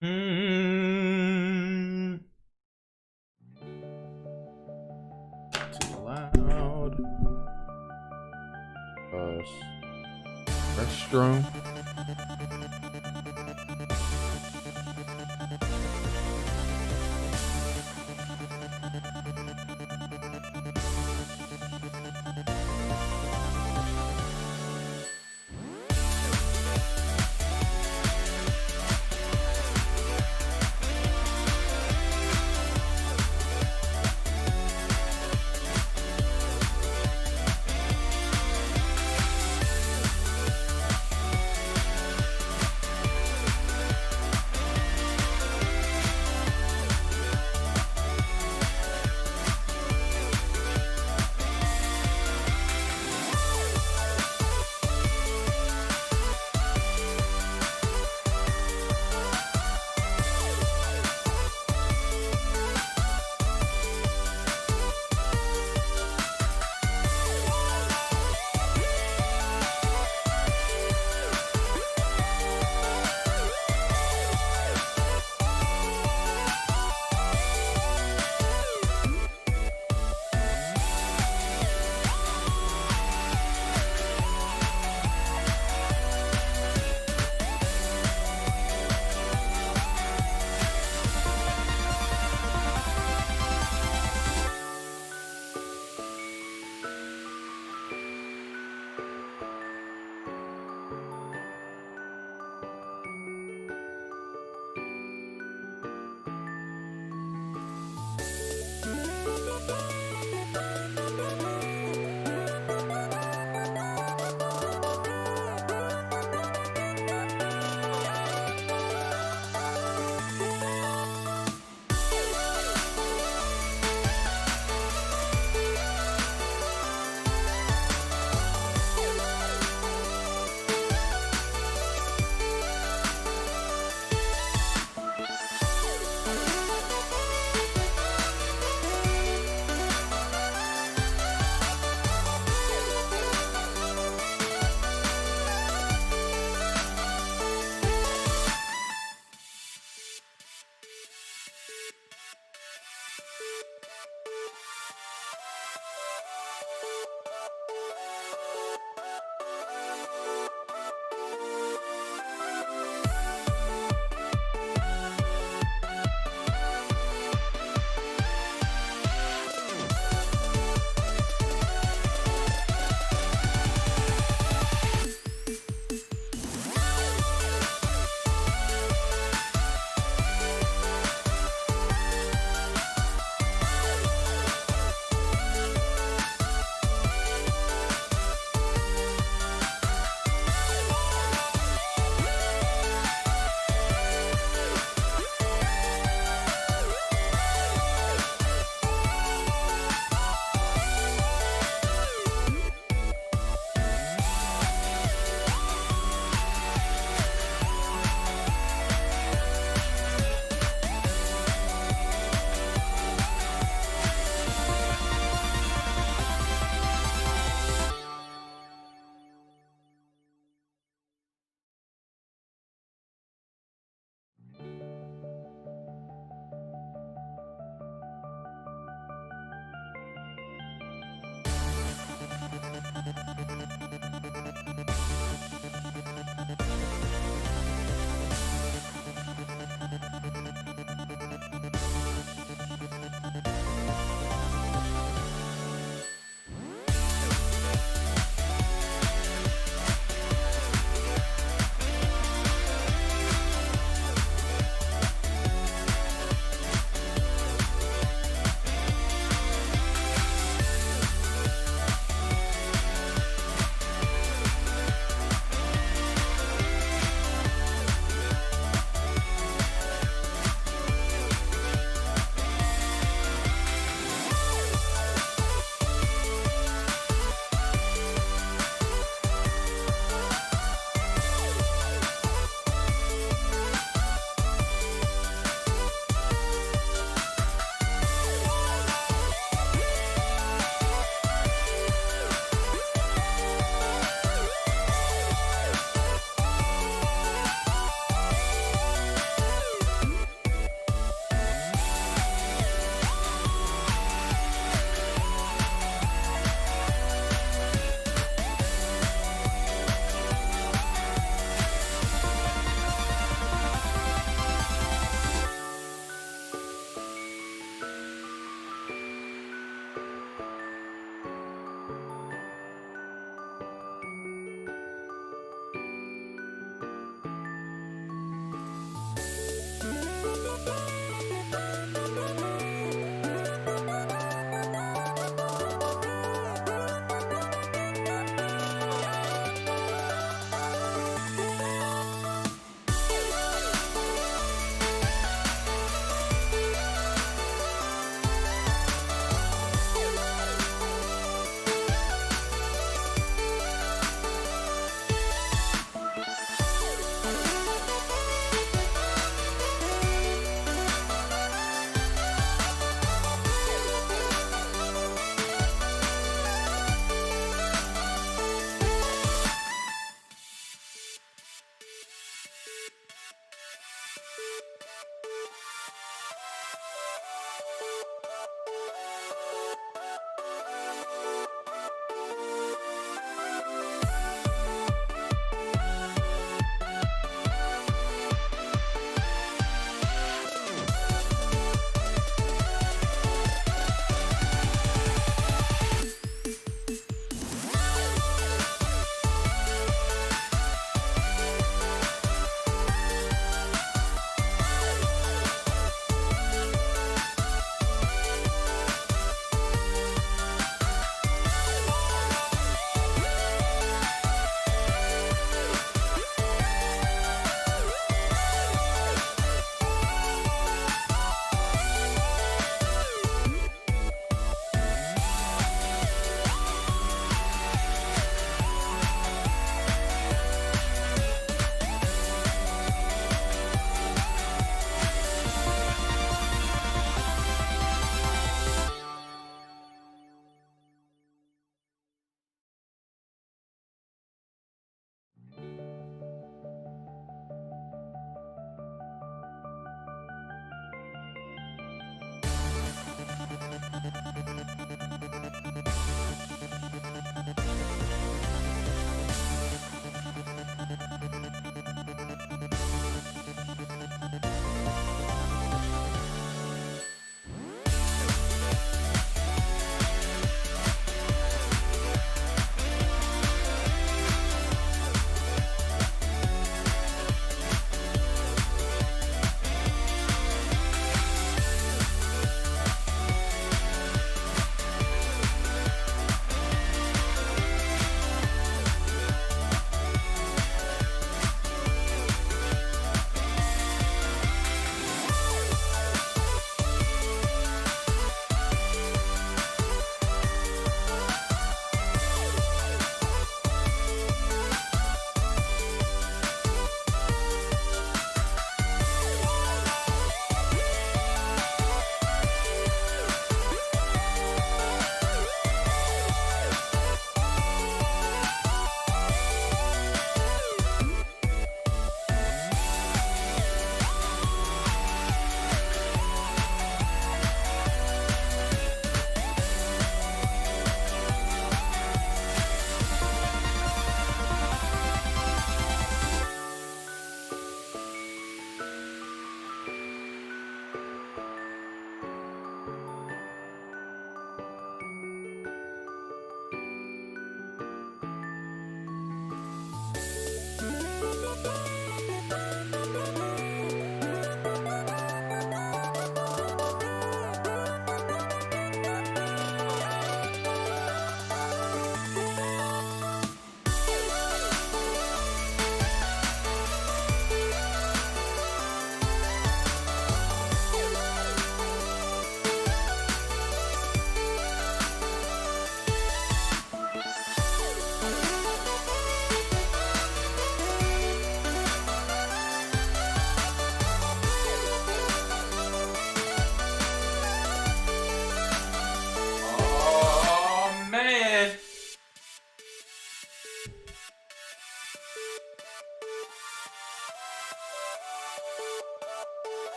Mm. Too loud. Restroom.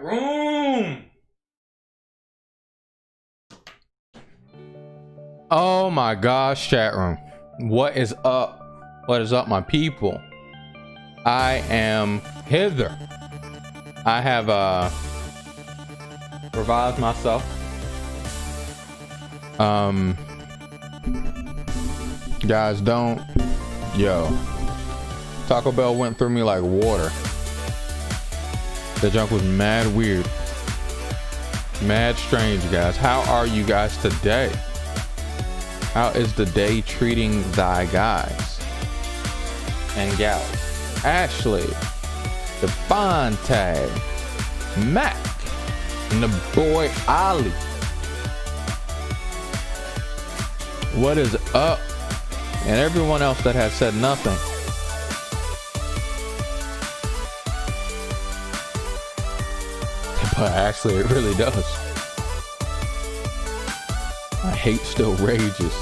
room. Oh my gosh, chat room. What is up? What is up, my people? I am hither. I have revived myself. Guys, don't. Yo. Taco Bell went through me like water. The junk was mad weird. Mad strange, guys. How are you guys today? How is the day treating thy guys and gals? Ashley, Devontae, Mac, and the boy Ali. What is up? And everyone else that has said nothing. But actually, it really does. My hate still rages.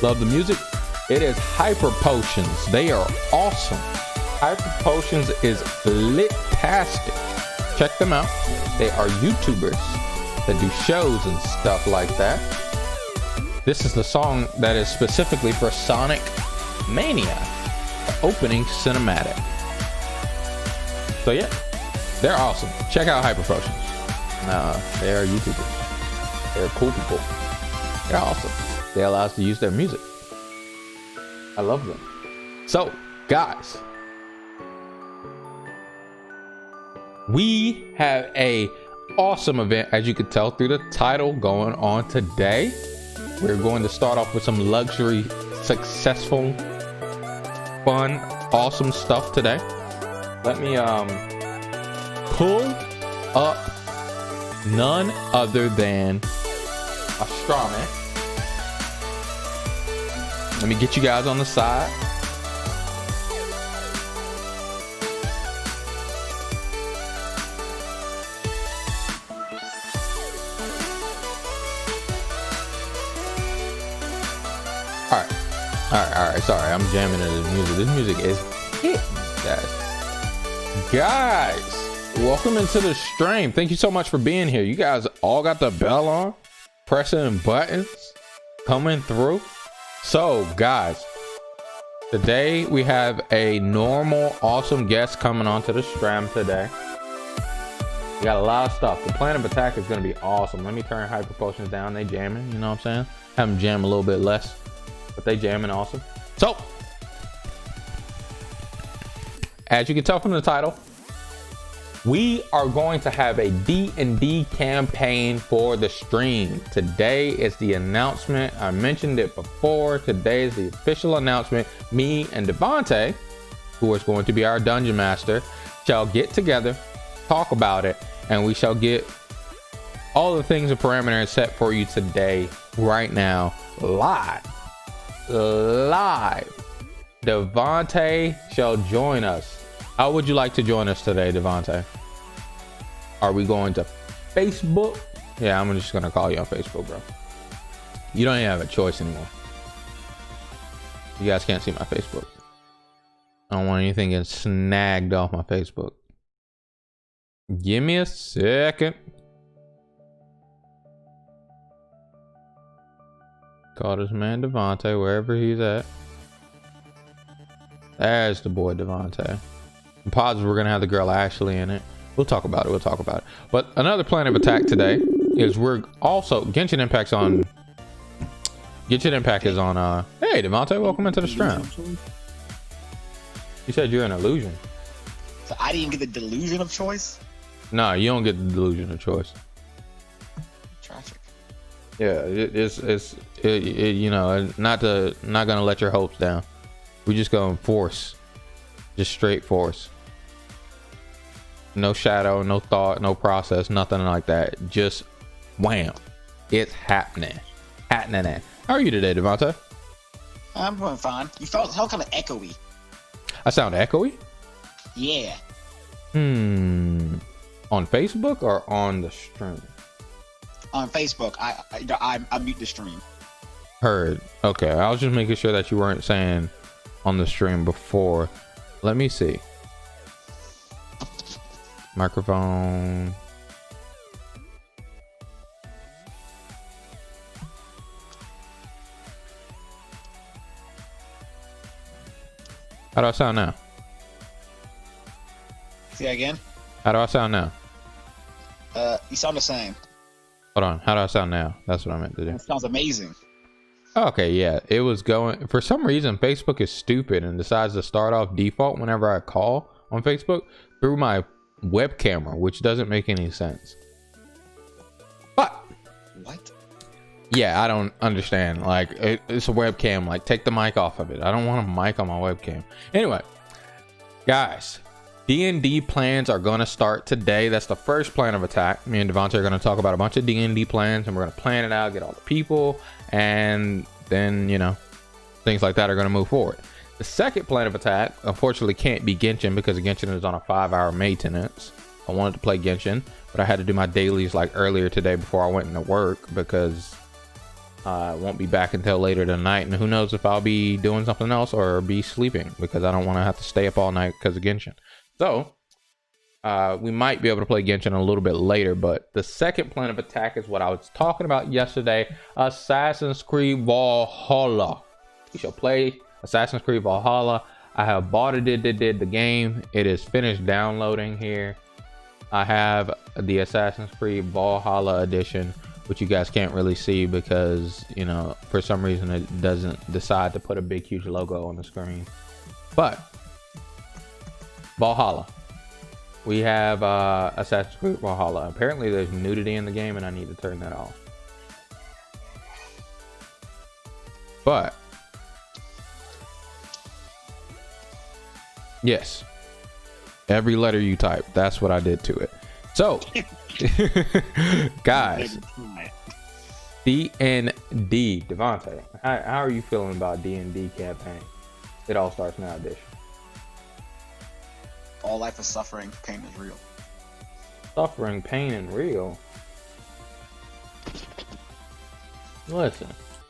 Love the music. It is Hyper Potions. They are awesome. Hyper Potions is lit-tastic. Check them out. They are YouTubers that do shows and stuff like that. This is the song that is specifically for Sonic Mania, the opening cinematic. So yeah, they're awesome. Check out Hyper Potions. They are YouTubers. They're cool people. They're awesome. They allow us to use their music. I love them. So, guys, we have a awesome event, as you could tell through the title, going on today. We're going to start off with some luxury, successful, fun, awesome stuff today. Let me pull up none other than a straw man. Let me get you guys on the side. All right. Sorry, I'm jamming into this music. This music is hitting, guys. Welcome into the stream. Thank you so much for being here. You guys all got the bell on, pressing buttons, coming through. So, guys, today we have a normal, awesome guest coming onto the stream today. We got a lot of stuff. The plan of attack is going to be awesome. Let me turn Hyper Potions down. They jamming, you know what I'm saying? Have them jam a little bit less, but they jamming awesome. So, as you can tell from the title, we are going to have a D&D campaign for the stream. Today is the announcement. I mentioned it before. Today is the official announcement. Me and Devontae, who is going to be our dungeon master, shall get together, talk about it, and we shall get all the things and parameters set for you today, right now, live. Devontae shall join us. How would you like to join us today, Devontae? Are we going to Facebook? Yeah, I'm just gonna call you on Facebook, bro. You don't even have a choice anymore. You guys can't see my Facebook. I don't want anything getting snagged off my Facebook. Give me a second. Call this man Devontae wherever he's at. There's the boy Devontae. I'm positive we're gonna have the girl Ashley in it. We'll talk about it. But another plan of attack today is we're also Genshin Impact's on. Genshin Impact is on. Hey Devontae, welcome into the stream. You said you're an illusion. So I didn't get the delusion of choice? No, you don't get the delusion of choice. Traffic. Yeah, it's you know, not gonna let your hopes down. We just gonna force, just straight force. No shadow, no thought, no process, nothing like that. Just wham, it's happening. How are you today, Devontae? I'm doing fine. You felt kind of echoey. I sound echoey? Yeah. On Facebook or on the stream? On Facebook, I mute the stream. Heard. Okay, I was just making sure that you weren't saying on the stream before. Let me see. Microphone. How do I sound now? See that again? How do I sound now? You sound the same. Hold on. How do I sound now? That's what I meant to do. It sounds amazing. Okay, yeah. It was going... For some reason, Facebook is stupid and decides to start off default whenever I call on Facebook through my web camera, which doesn't make any sense. But... What? Yeah, I don't understand. Like, it's a webcam. Like, take the mic off of it. I don't want a mic on my webcam. Anyway, guys... DND plans are going to start today. That's the first plan of attack. Me and Devontae are going to talk about a bunch of DND plans, and we're going to plan it out, get all the people, and then, you know, things like that are going to move forward. The second plan of attack, unfortunately, can't be Genshin because Genshin is on a 5-hour maintenance. I wanted to play Genshin, but I had to do my dailies like earlier today before I went into work because I won't be back until later tonight, and who knows if I'll be doing something else or be sleeping because I don't want to have to stay up all night because of Genshin. So, we might be able to play Genshin a little bit later, but the second plan of attack is what I was talking about yesterday, Assassin's Creed Valhalla. We shall play Assassin's Creed Valhalla. I have bought it, did the game. It is finished downloading here. I have the Assassin's Creed Valhalla edition, which you guys can't really see because, you know, for some reason it doesn't decide to put a big, huge logo on the screen. But... Valhalla. We have Assassin's Creed Valhalla. Apparently there's nudity in the game and I need to turn that off. But yes, every letter you type, that's what I did to it. So guys, DND, Devontae, how are you feeling about DND campaign? It all starts now edition. All life is suffering, pain is real. Suffering, pain, and real. Listen,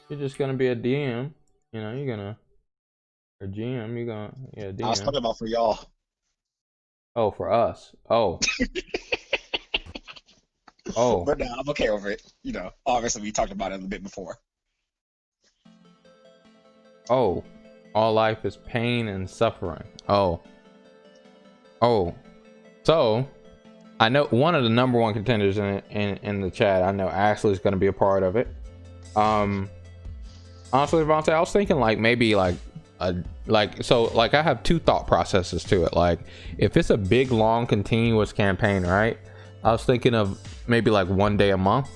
you're just gonna be a DM. You know, you're gonna... Or GM, you're gonna... Yeah, DM. I was talking about for y'all. Oh, for us. Oh. Oh. But no, I'm okay over it. You know, obviously we talked about it a little bit before. Oh. All life is pain and suffering. Oh. Oh, so I know one of the number one contenders in the chat. I know Ashley's going to be a part of it. Honestly, Devontae, I was thinking like maybe like I have two thought processes to it. Like if it's a big, long, continuous campaign, right? I was thinking of maybe like 1 day a month,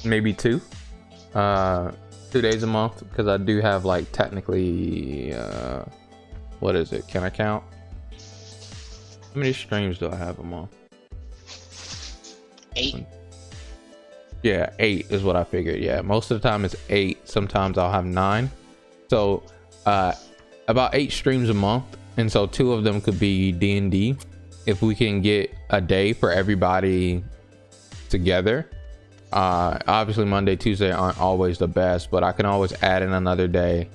maybe 2 days a month, because I do have like technically what is it? Can I count? How many streams do I have a month? 8. Yeah, 8 is what I figured. Yeah, most of the time it's 8. Sometimes I'll have 9. So about 8 streams a month, and so 2 of them could be D&D. If we can get a day for everybody together. Obviously Monday, Tuesday aren't always the best, but I can always add in another day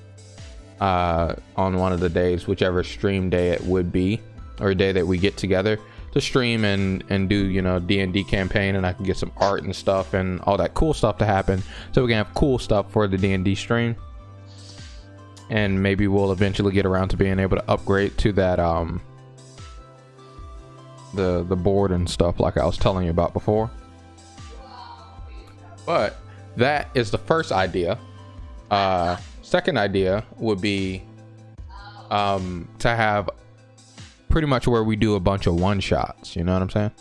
on one of the days, whichever stream day it would be, or a day that we get together to stream and do, you know, D&D campaign, and I can get some art and stuff and all that cool stuff to happen, so we can have cool stuff for the D&D stream. And maybe we'll eventually get around to being able to upgrade to that the board and stuff like I was telling you about before. But that is the first idea. Second idea would be to have pretty much where we do a bunch of one-shots, you know what I'm saying?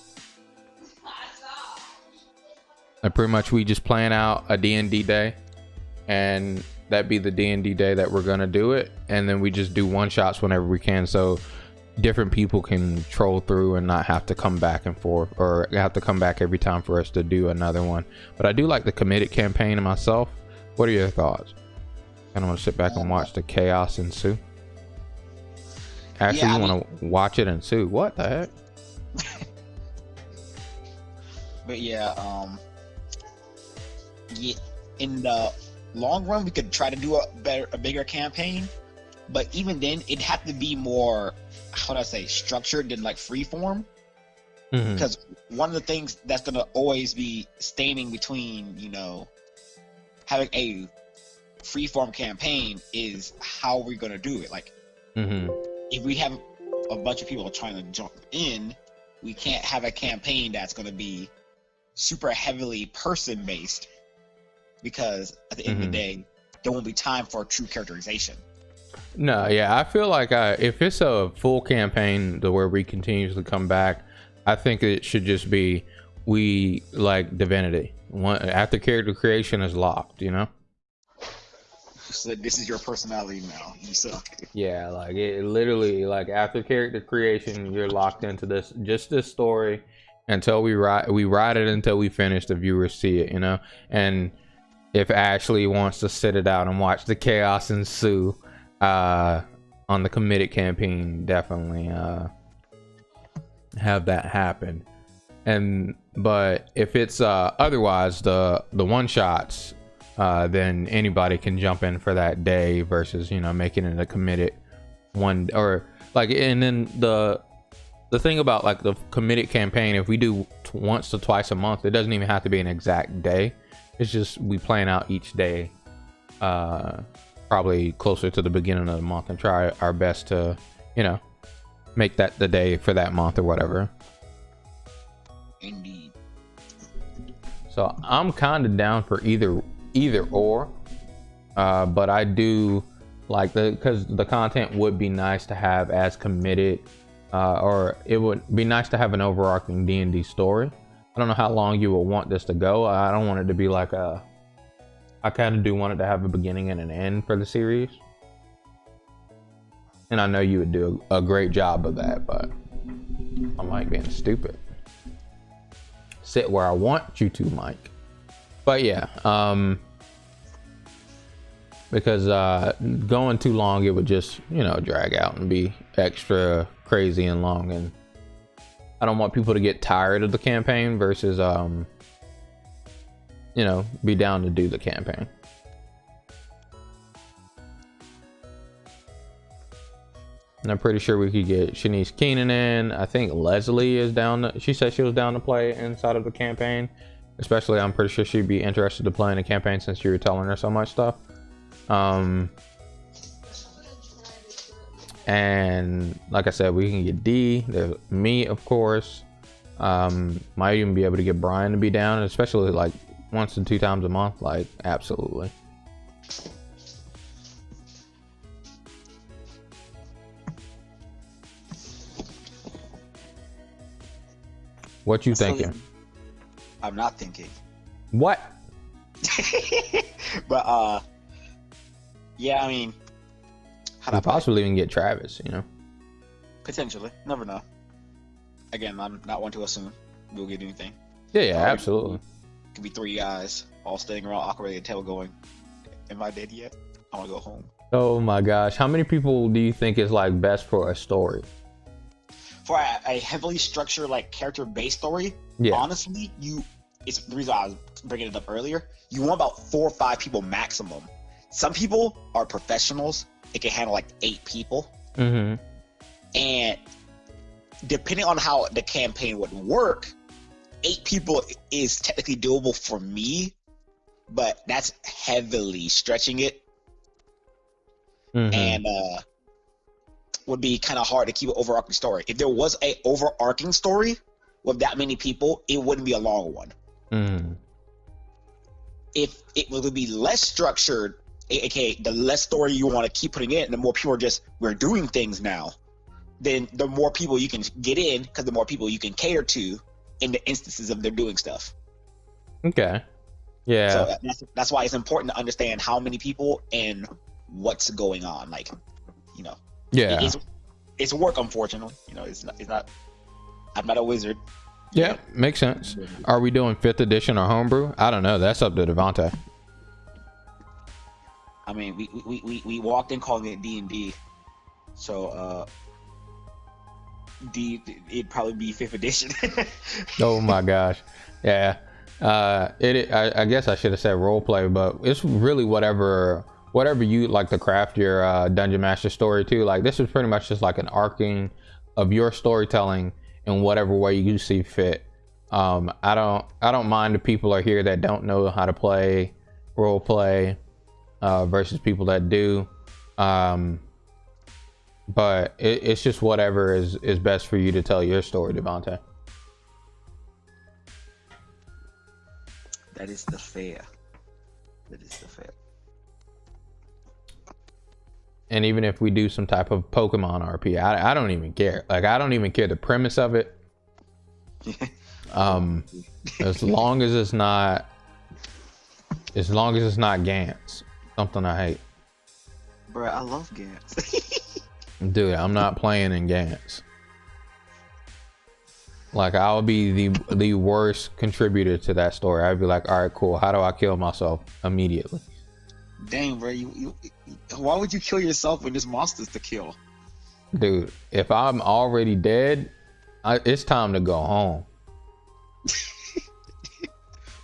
And pretty much we just plan out a D&D day, and that be the D&D day that we're gonna do it, and then we just do one-shots whenever we can, so different people can troll through and not have to come back and forth, or have to come back every time for us to do another one. But I do like the committed campaign myself. What are your thoughts? I don't want to sit back and watch the chaos ensue. Actually, you want to watch it ensue? What the heck? But yeah, in the long run, we could try to do a bigger campaign. But even then, it'd have to be more, how do I say, structured than like freeform. Because one of the things that's gonna always be standing between, you know, having a freeform campaign is how we're gonna do it. Like, if we have a bunch of people trying to jump in, we can't have a campaign that's going to be super heavily person based, because at the end of the day, there won't be time for true characterization. No, yeah, I feel like if it's a full campaign to where we continuously come back, I think it should just be we like Divinity. After character creation is locked, you know. So this is your personality now. You suck. Yeah, like it literally, like after character creation, you're locked into this story until we ride it until we finish. The viewers see it, you know. And if Ashley wants to sit it out and watch the chaos ensue on the committed campaign, definitely have that happen. But if it's otherwise the one shots, then anybody can jump in for that day versus, you know, making it a committed one, or like. And then the thing about like the committed campaign, if we do once to twice a month, it doesn't even have to be an exact day. It's just we plan out each day probably closer to the beginning of the month and try our best to, you know, make that the day for that month or whatever. Indeed. So I'm kind of down for either or, but I do like because the content would be nice to have as committed, or it would be nice to have an overarching D&D story. I don't know how long you will want this to go. I don't want it to be like I kind of do want it to have a beginning and an end for the series, and I know you would do a great job of that, but I'm like being stupid. Sit where I want you to, Mike. But yeah, because going too long, it would just, you know, drag out and be extra crazy and long, and I don't want people to get tired of the campaign versus you know, be down to do the campaign. And I'm pretty sure we could get Shanice Keenan in. I think Leslie is down. She said she was down to play inside of the campaign. Especially, I'm pretty sure she'd be interested to play in the campaign since you were telling her so much stuff. And like I said, we can get D. There's me, of course. Might even be able to get Brian to be down, especially like once to 2 times a month. Like, absolutely. What you thinking? I'm not thinking. What? But yeah, I mean, I'd possibly even get Travis, you know. Potentially, never know. Again, I'm not one to assume we'll get anything. Yeah, absolutely. Could be 3 guys all standing around awkwardly at the table going, "Am I dead yet? I want to go home." Oh my gosh, how many people do you think is like best for a story? For a heavily structured, like character-based story, yeah. Honestly, it's the reason I was bringing it up earlier. You want about 4 or 5 people maximum. Some people are professionals; they can handle like 8 people. Mm-hmm. And depending on how the campaign would work, 8 people is technically doable for me, but that's heavily stretching it. Mm-hmm. And would be kind of hard to keep an overarching story. If there was a overarching story with that many people, it wouldn't be a long one. Mm. If it would be less structured, aka the less story you want to keep putting in, the more people are just, we're doing things now, then the more people you can get in, because the more people you can cater to in the instances of they're doing stuff. Okay. Yeah. So that's why it's important to understand how many people and what's going on. Like, you know. Yeah. It's work, unfortunately. You know, it's not. I'm not a wizard. Yeah, makes sense. Are we doing 5th edition or homebrew? I don't know. That's up to Devontae. I mean, we walked in calling it D&D, so it'd probably be 5th edition. Oh my gosh, yeah. I guess I should have said role play, but it's really whatever you like to craft your dungeon master story to. Like, this is pretty much just like an arcing of your storytelling in whatever way you see fit. I don't mind if people are here that don't know how to play role play versus people that do. But it's just whatever is best for you to tell your story, Devontae. That is the fair. That is the fair. And even if we do some type of Pokemon RP, I don't even care. Like, I don't even care the premise of it. As long as it's not Gantz, something I hate. Bro, I love Gantz. Dude, I'm not playing in Gantz. Like, I'll be the worst contributor to that story. I'd be like, all right, cool. How do I kill myself immediately? Dang, bro, you why would you kill yourself when there's monsters to kill? Dude, if I'm already dead, it's time to go home.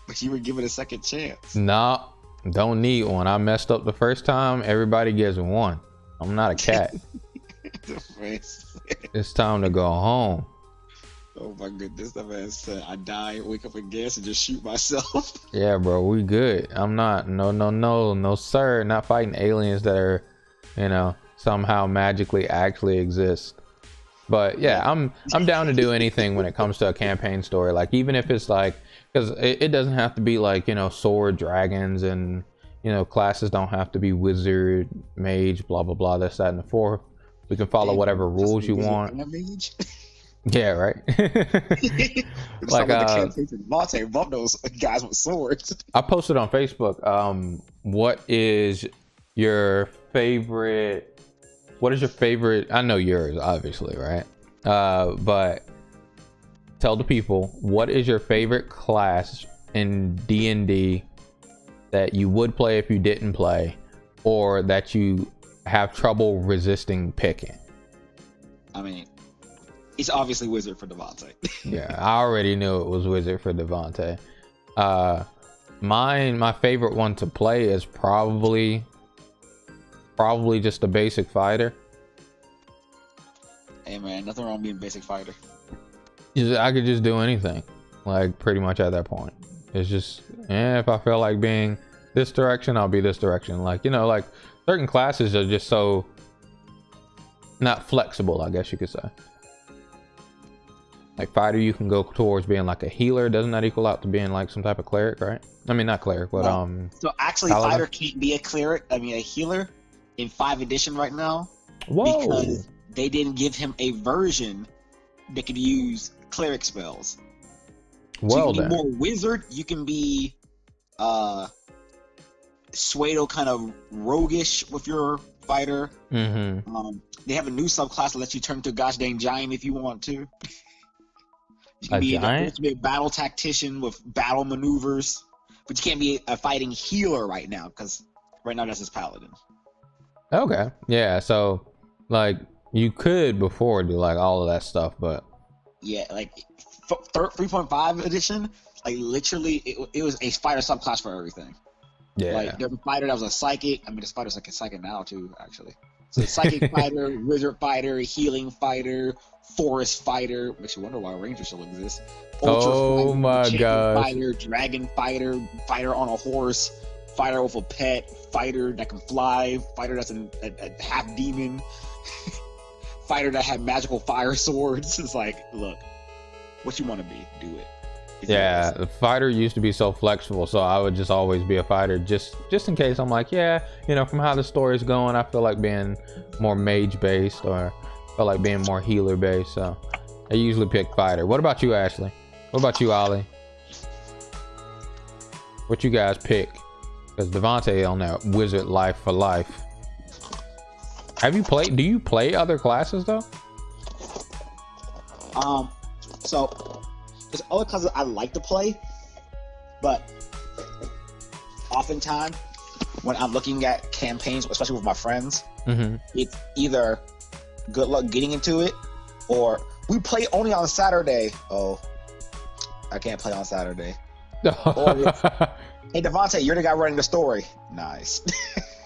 But you were given a second chance. Nah, don't need one. I messed up the first time. Everybody gets one. I'm not a cat. It's time to go home. Oh my goodness, that man said, I die, wake up again, and just shoot myself. Yeah, bro, we good. I'm not, no, sir. Not fighting aliens that are, somehow magically actually exist. But yeah, I'm down to do anything when it comes to a campaign story. Like, even if it's like, because it doesn't have to be like, sword, dragons, and, classes don't have to be wizard, mage, blah, blah, blah, this, that, and the fourth. We can follow whatever rules you want. Yeah, right. Like bump those guys with swords. I posted on Facebook. What is your favorite? I know yours, obviously, right? But tell the people, what is your favorite class in DND that you would play if you didn't play, or that you have trouble resisting picking? I mean, it's obviously Wizard for Devontae. Yeah, I already knew it was Wizard for Devontae. My favorite one to play is probably just a basic fighter. Hey man, nothing wrong being basic fighter. I could just do anything, like, pretty much at that point. It's just, if I feel like being this direction, I'll be this direction. Like, like certain classes are just so not flexible, I guess you could say. Like, fighter, you can go towards being like a healer. Doesn't that equal out to being like some type of cleric, right? I mean, not cleric, but So actually, paladin? Fighter can't be a cleric. I mean, a healer in 5th edition right now. Whoa! Because they didn't give him a version that could use cleric spells. Well, so you can be more wizard. You can be Suedo, kind of roguish with your fighter. Mm-hmm. They have a new subclass that lets you turn into a gosh dang giant if you want to. You can be a battle tactician with battle maneuvers, but you can't be a fighting healer right now, because right now that's his paladin. Okay, yeah. So, like, you could before do like all of that stuff, but yeah, like 3.5 edition, like literally, it was a fighter subclass for everything. Yeah, like there's a fighter that was a psychic. I mean, this fighter's like a psychic now too, actually. So psychic fighter, wizard fighter, healing fighter, forest fighter. Makes you wonder why Rangers still exists. Oh my gosh. Fighter, dragon fighter, fighter on a horse, fighter with a pet, fighter that can fly, fighter that's a half demon, fighter that had magical fire swords. It's like, look, what you want to be, do it. Yeah, the fighter used to be so flexible, so I would just always be a fighter, just in case. I'm like, from how the story's going, I feel like being more mage based, or I feel like being more healer based. So I usually pick fighter. What about you, Ashley? What about you, Ollie? What you guys pick? Because Devontae on that wizard life for life. Do you play other classes though? So there's other classes I like to play, but oftentimes when I'm looking at campaigns, especially with my friends, it's either good luck getting into it, or we play only on Saturday. Oh, I can't play on Saturday. Or it's, hey Devontae, you're the guy running the story. Nice.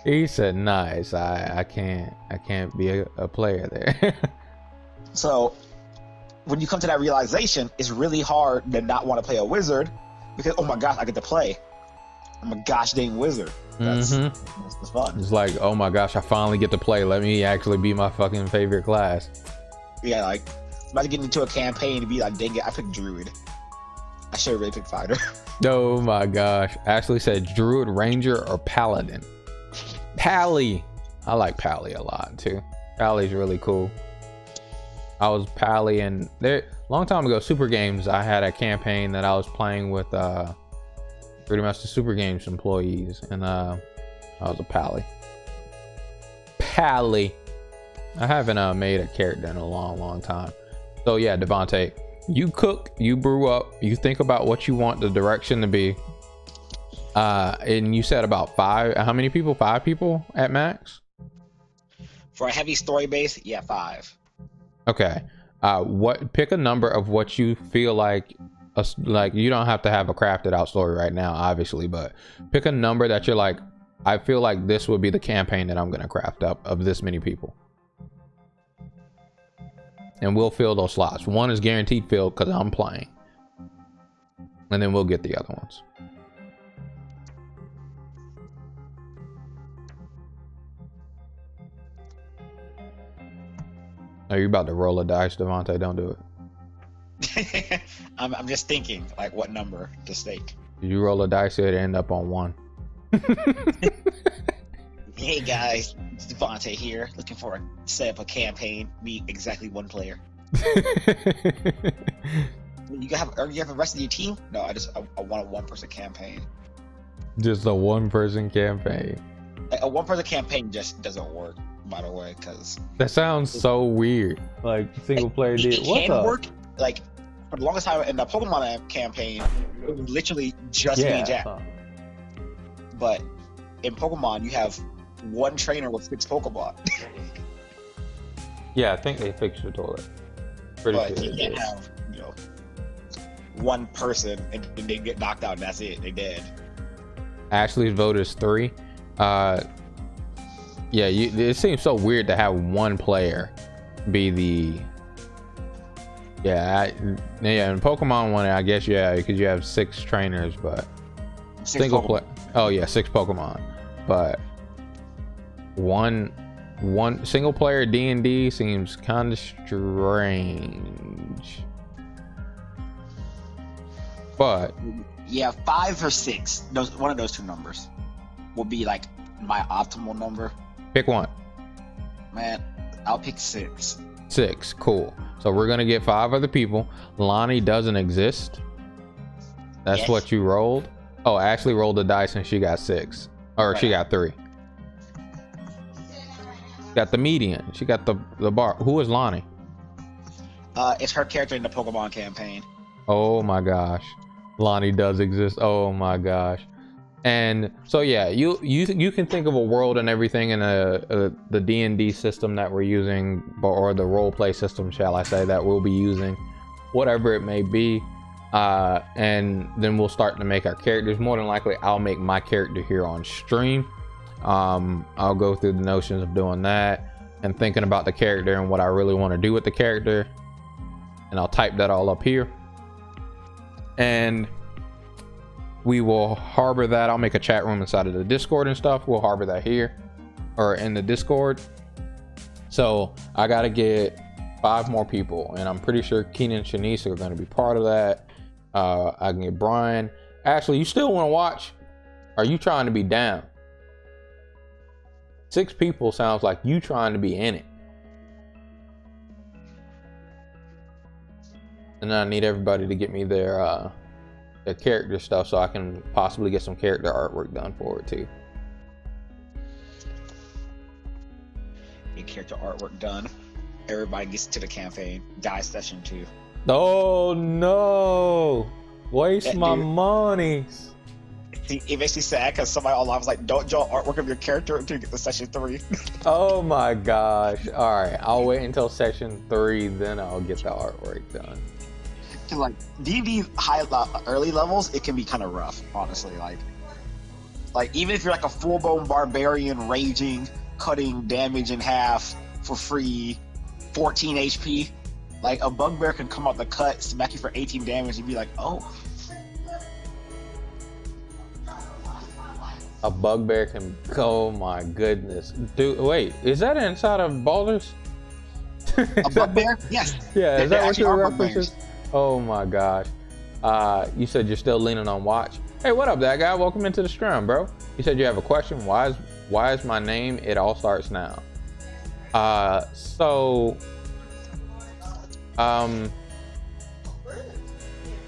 He said nice. I can't be a player there. So when you come to that realization, it's really hard to not want to play a wizard, because oh my gosh, I get to play. I'm a gosh dang wizard. That's fun. It's like, oh my gosh, I finally get to play. Let me actually be my fucking favorite class. Yeah, like I'm about to get into a campaign to be like, dang it, I picked druid. I should have really picked fighter. Oh my gosh. Ashley said druid, ranger, or paladin. Pally. I like Pally a lot too. Pally's really cool. I was Pally, and there long time ago, Super Games, I had a campaign that I was playing with pretty much the Super Games employees, and I was a Pally. Pally. I haven't made a character in a long time. So yeah, Devontae, you cook, you brew up, you think about what you want the direction to be. And you said about 5. How many people? 5 people at max? For a heavy story base, yeah, 5. Okay. Pick a number of what you feel like you don't have to have a crafted out story right now, obviously, but pick a number that you're like, I feel like this would be the campaign that I'm gonna craft up of this many people. And we'll fill those slots. 1 is guaranteed filled because I'm playing. And then we'll get the other ones. Are you about to roll a dice, Devontae? Don't do it. I'm just thinking, like, what number to stake. Did you roll a dice, it'd end up on 1. Hey guys, it's Devontae here, looking for a set up a campaign. Be exactly 1 player. You have the rest of your team? No, I want a 1-person campaign. Just a 1-person campaign. Like, a 1-person campaign just doesn't work, by the way, because that sounds so weird. Like single player it can work. Like for the longest time in the Pokemon campaign, it was literally just me and Jack. But in Pokemon, you have 1 trainer with 6 Pokemon. Yeah, I think they fixed the toilet. Pretty but sure you can't have 1 person and they get knocked out and that's it. They dead. Ashley's vote is 3. Yeah, it seems so weird to have 1 player be the. Yeah, in Pokemon one, I guess because you have 6 trainers, but 6 single player. Oh yeah, 6 Pokemon, but one single player D&D seems kind of strange. But yeah, 5 or 6. One of those 2 numbers will be like my optimal number. Pick 1. Man, I'll pick 6. 6, cool. So we're gonna get 5 other people. Lonnie doesn't exist. That's what you rolled. Oh, Ashley rolled the dice and she got 6, or she got 3. Got the median. She got the bar. Who is Lonnie? It's her character in the Pokemon campaign. Oh my gosh, Lonnie does exist. Oh my gosh. And so yeah, you can think of a world and everything in the D&D system that we're using, or the role play system, shall I say, that we'll be using, whatever it may be, and then we'll start to make our characters. More than likely, I'll make my character here on stream. I'll go through the notions of doing that and thinking about the character and what I really want to do with the character, and I'll type that all up here, and we will harbor that. I'll make a chat room inside of the Discord and stuff. We'll harbor that here or in the Discord. So I got to get 5 more people, and I'm pretty sure Keenan and Shanice are going to be part of that. I can get Brian. Ashley, you still want to watch? Are you trying to be down? 6 people sounds like you trying to be in it. And I need everybody to get me their character stuff so I can possibly get some character artwork done for it too. Get character artwork done. Everybody gets to the campaign. Die session 2. Oh no! Waste my money. See, it makes me sad because somebody online was like, "Don't draw artwork of your character until you get to session 3." Oh my gosh! All right, I'll wait until session 3, then I'll get the artwork done. Like D&D early levels, it can be kind of rough, honestly. Like even if you're like a full-blown barbarian raging, cutting damage in half for free, 14 HP, like a bugbear can come out the cut, smack you for 18 damage, and be like, oh. A bugbear can. Oh my goodness, dude! Wait, is that inside of Baldur's? A bugbear? Yes. Yeah, is that what you're bugbears. referencing? Oh my gosh. You said you're still leaning on watch. Hey, what up, that guy? Welcome into the stream, bro. You said you have a question. Why is my name It All Starts Now?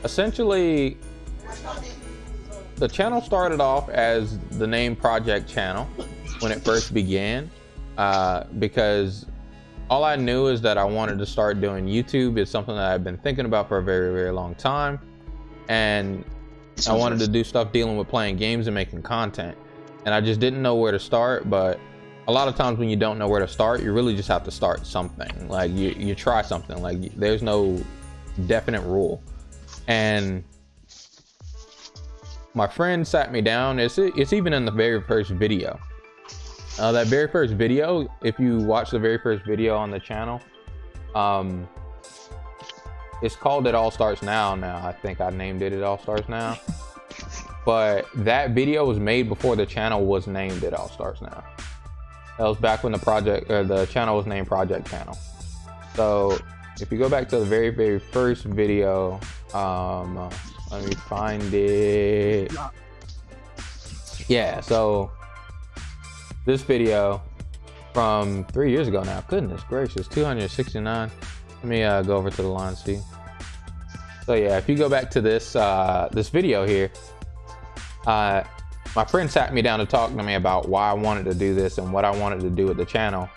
Essentially, the channel started off as the name Project Channel when it first began, because all I knew is that I wanted to start doing YouTube. It's something that I've been thinking about for a very, very long time, and I wanted to do stuff dealing with playing games and making content, and I just didn't know where to start. But a lot of times when you don't know where to start, you really just have to start something. Like you try something. Like there's no definite rule. And my friend sat me down. It's even in the very first video. That very first video, if you watch the very first video on the channel, it's called It All Starts Now. I think I named it It All Starts Now. But that video was made before the channel was named It All Starts Now. That was back when the channel was named Project Channel. So if you go back to the very, very first video, let me find it. Yeah, so this video from 3 years ago now. Goodness gracious, 269. Let me go over to the line, see. So yeah, if you go back to this this video here, my friend sat me down to talk to me about why I wanted to do this and what I wanted to do with the channel,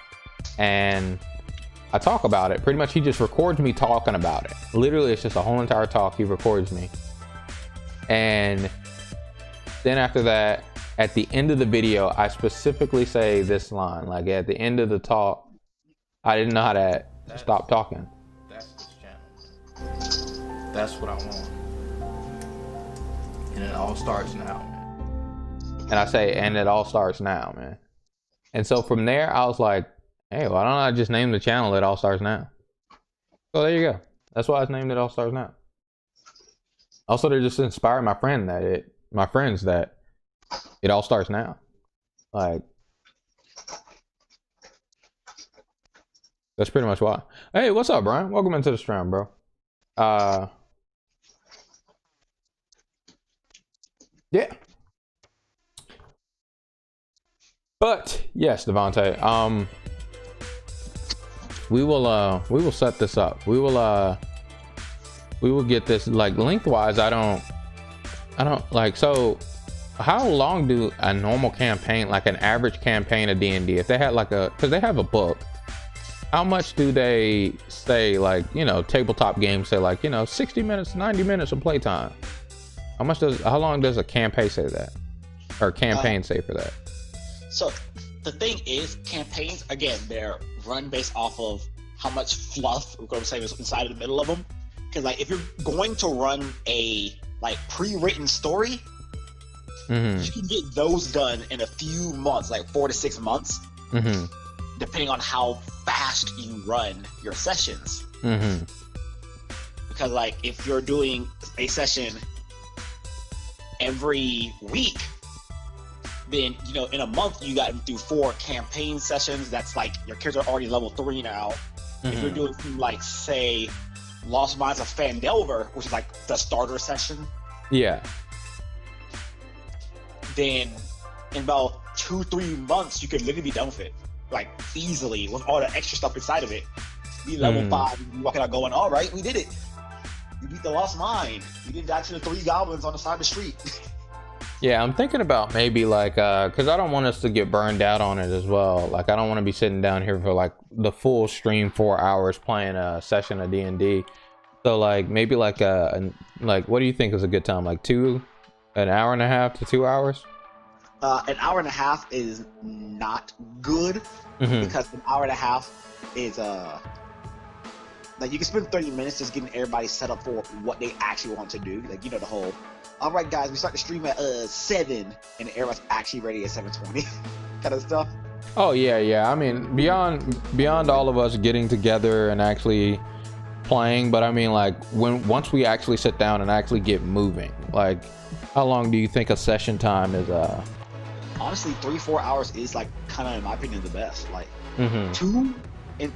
and I talk about it. Pretty much he just records me talking about it. Literally, it's just a whole entire talk. He records me, and then after that, at the end of the video, I specifically say this line. Like at the end of the talk, I didn't know how to stop talking. That's this channel. That's what I want. And it all starts now, man. And I say, and it all starts now, man. And so from there, I was like, hey, why don't I just name the channel It All Starts Now? So there you go. That's why it's named It All Starts Now. Also, they're just inspiring my friends that it all starts now. Like, that's pretty much why. Hey, what's up, Brian? Welcome into the stream, bro. Yeah. But yes, Devontae, we will set this up. We will get this, like, lengthwise. I don't like, so how long do a normal campaign, like an average campaign of D&D, if they had like because they have a book, how much do they say, like, you know, tabletop games say, like, you know, 60 minutes, 90 minutes of playtime? How long does a campaign say that? Or campaign say for that? So the thing is, campaigns, again, they're run based off of how much fluff we're going to say is inside of the middle of them. Because, like, if you're going to run a, like, pre-written story, you can get those done in a few months, like 4 to 6 months, depending on how fast you run your sessions. Because, like, if you're doing a session every week, then, you know, in a month you got to do 4 campaign sessions. That's like your character already level 3 now. If you're doing, like, say, Lost Mines of Fandelver, which is like the starter session, then in about 2-3 months you could literally be done with it, like, easily, with all the extra stuff inside of it. Be level 5, you walking out going, all right, we did it. We beat the Lost Mine. We didn't die to the 3 goblins on the side of the street. Yeah, I'm thinking about maybe, like, because I don't want us to get burned out on it as well. Like, I don't want to be sitting down here for, like, the full stream 4 hours playing a session of D&D. So, like, maybe like like, what do you think is a good time? Like an hour and a half to 2 hours? An hour and a half is not good, because an hour and a half is like, you can spend 30 minutes just getting everybody set up for what they actually want to do. Like, you know, the whole, all right, guys, we start the stream at 7, and everyone's actually ready at 7:20 kind of stuff. Oh yeah. I mean, beyond all of us getting together and actually playing, but I mean, like, once we actually sit down and actually get moving, like, how long do you think a session time is honestly 3-4 hours is like kind of, in my opinion, the best. Like Mm-hmm.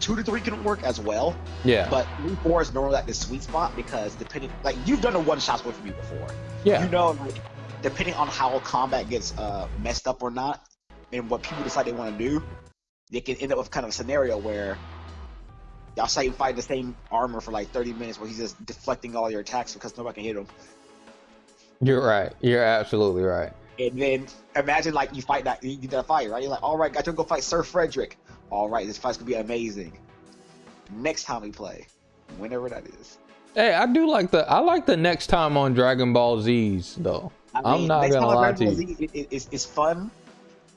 2 to 3 can work as well. Yeah. But 3-4 is normally like the sweet spot, because depending, like, you've done a one shot with me before. Yeah. You know, like, depending on how combat gets messed up or not, and what people decide they want to do, they can end up with kind of a scenario where y'all say you fight the same armor for like 30 minutes, where he's just deflecting all your attacks because nobody can hit him. You're right. You're absolutely right. And then imagine, like, you fight that, you do that fight, right? You're like, all right, got to go fight Sir Frederick. All right, this fight's gonna be amazing. Next time we play, whenever that is. Hey, I like the next time on Dragon Ball Z's though. I'm not gonna lie to you. It's fun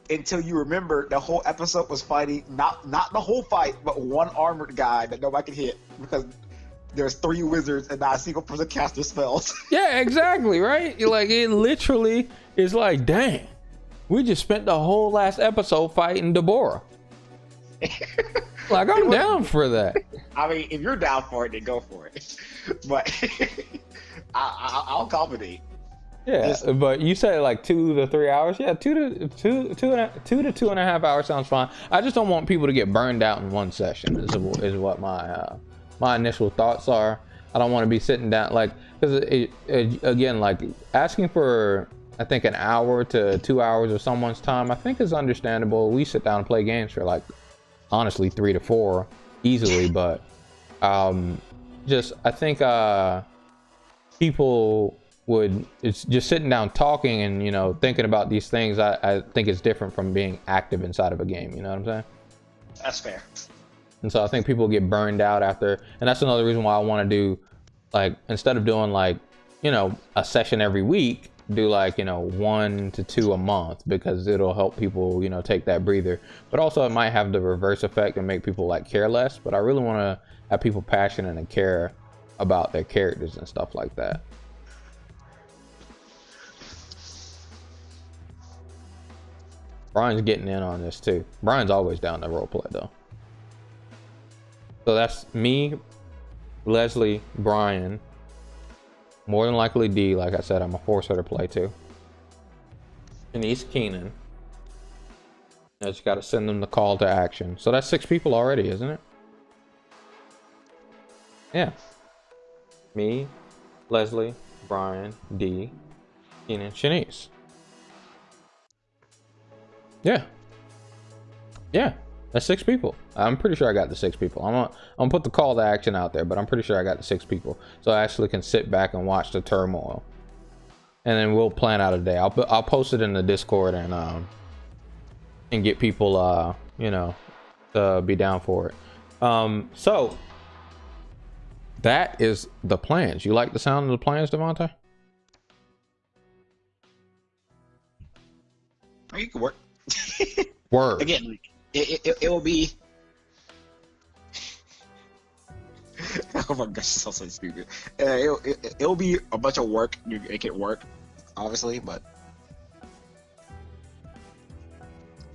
until you remember the whole episode was fighting not the whole fight, but one armored guy that nobody can hit because there's 3 wizards and not a single person cast their spells. Yeah, exactly, right? Like, it literally is like, dang, we just spent the whole last episode fighting Deborah. Like, I'm down for that. I mean, if you're down for it, then go for it. But I'll accommodate. Yeah, but you said like 2 to 3 hours. Yeah, 2 to 2.5 hours sounds fine. I just don't want people to get burned out in one session. Is what my initial thoughts are. I don't want to be sitting down, like, because again, like, asking for, I think, an hour to 2 hours of someone's time, I think, is understandable. We sit down and play games for, like, honestly 3 to 4 easily, but just, I think people would, it's just sitting down talking and, you know, thinking about these things. I think it's different from being active inside of a game. You know what I'm saying? That's fair. And so I think people get burned out after, and that's another reason why I want to do, like, instead of doing, like, you know, a session every week, do, like, you know, 1 to 2 a month, because it'll help people, you know, take that breather. But also it might have the reverse effect and make people, like, care less. But I really want to have people passionate and care about their characters and stuff like that. Brian's getting in on this too. Brian's always down to roleplay though. So that's me, Leslie, Brian, more than likely D. Like I said, I'm gonna force her to play too. Denise Keenan. I just gotta send them the call to action. So that's 6 people already, isn't it? Yeah. Me, Leslie, Brian, D, Keenan, Shanice. Yeah. Yeah. That's 6 people. I'm pretty sure I got the 6 people. I'm gonna put the call to action out there, but I'm pretty sure I got the 6 people. So I actually can sit back and watch the turmoil. And then we'll plan out a day. I'll post it in the Discord and get people you know, to be down for it. So that is the plans. You like the sound of the plans, Devontae? You can work. Word. Again, like, it will be. Oh my gosh, this sounds so stupid. It'll be a bunch of work. You make it work, obviously, but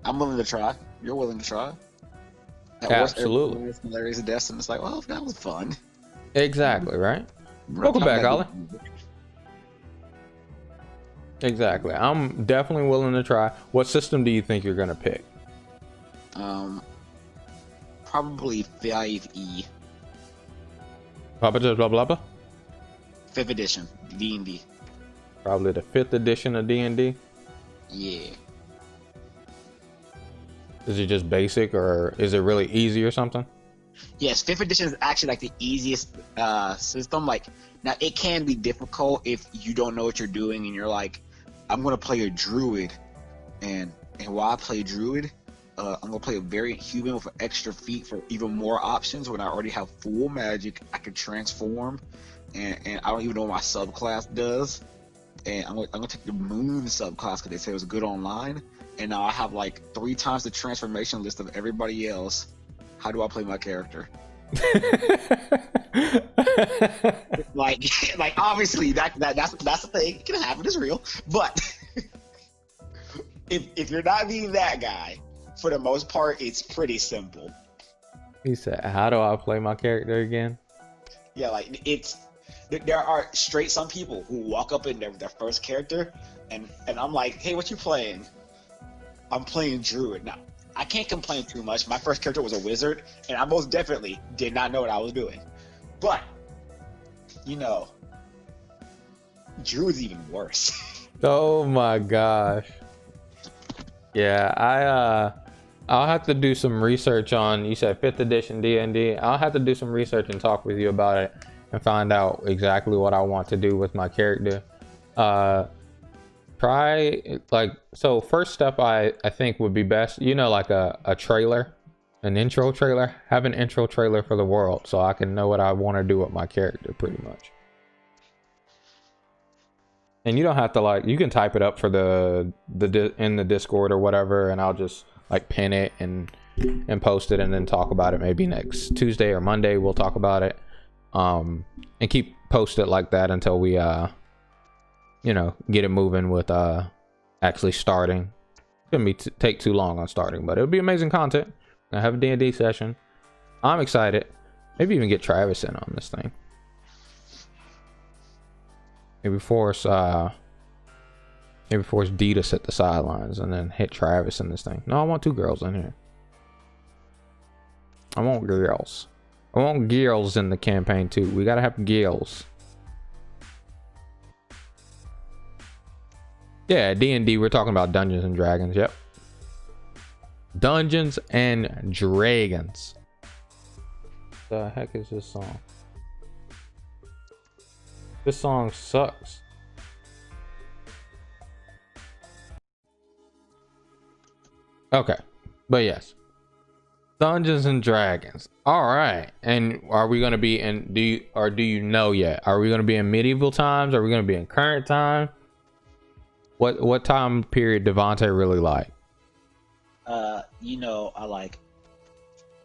I'm willing to try. You're willing to try. Absolutely. It's hilarious and death, and it's like, well, that was fun. Exactly, right? Welcome back, Ollie. Exactly. I'm definitely willing to try. What system do you think you're gonna pick? Probably 5E. Blah blah blah blah blah. 5th edition, DND. Probably the 5th edition of D&D. Yeah. Is it just basic, or is it really easy or something? Yes, 5th edition is actually like the easiest system. Like, now it can be difficult if you don't know what you're doing and you're like, I'm gonna play a druid, and while I play druid, I'm gonna play a variant human with an extra feat for even more options. When I already have full magic, I can transform, and I don't even know what my subclass does. And I'm gonna take the moon subclass because they say it was good online, and now I have like 3 times the transformation list of everybody else. How do I play my character? like obviously that's the thing. It can happen. It's real. But if you're not being that guy, for the most part, it's pretty simple. He said, "How do I play my character again?" Yeah, like there are some people who walk up in their first character, and I'm like, hey, what you playing? I'm playing Druid now. I can't complain too much. My first character was a wizard, and I most definitely did not know what I was doing. But, you know, Druid's even worse. Oh my gosh. Yeah, I'll have to do some research on, you said 5th edition D&D. I'll have to do some research and talk with you about it and find out exactly what I want to do with my character. Try, like, so first step I think would be best, you know, like a trailer, an intro trailer. Have an intro trailer for the world so I can know what I want to do with my character, pretty much. And you don't have to, like, you can type it up for the in the Discord or whatever, and I'll just like pin it and post it and then talk about it maybe next Tuesday or Monday. We'll talk about it, and keep post it like that until we you know, get it moving with actually starting. Shouldn't be take too long on starting, but it'll be amazing content. I have a D&D session. I'm excited. Maybe even get Travis in on this thing. Maybe force D to sit the sidelines and then hit Travis in this thing. No, I want 2 girls in here. I want girls. I want girls in the campaign too. We gotta have girls. Yeah, D&D, we're talking about Dungeons and Dragons. Yep. Dungeons and Dragons. The heck is this song? This song sucks. Okay, but yes, Dungeons and Dragons. All right, and are we gonna be in? Do you know yet? Are we gonna be in medieval times? Are we gonna be in current time? What time period Devontae really like? You know, I like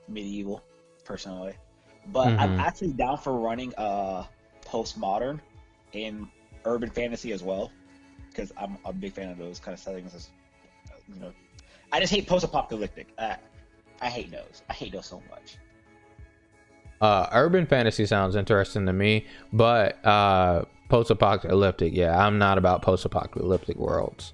medieval personally, but I'm actually down for running postmodern and urban fantasy as well, because I'm a big fan of those kind of settings. As, you know, I just hate post-apocalyptic. I hate those. I hate those so much. Urban fantasy sounds interesting to me, but post-apocalyptic, yeah, I'm not about post-apocalyptic worlds.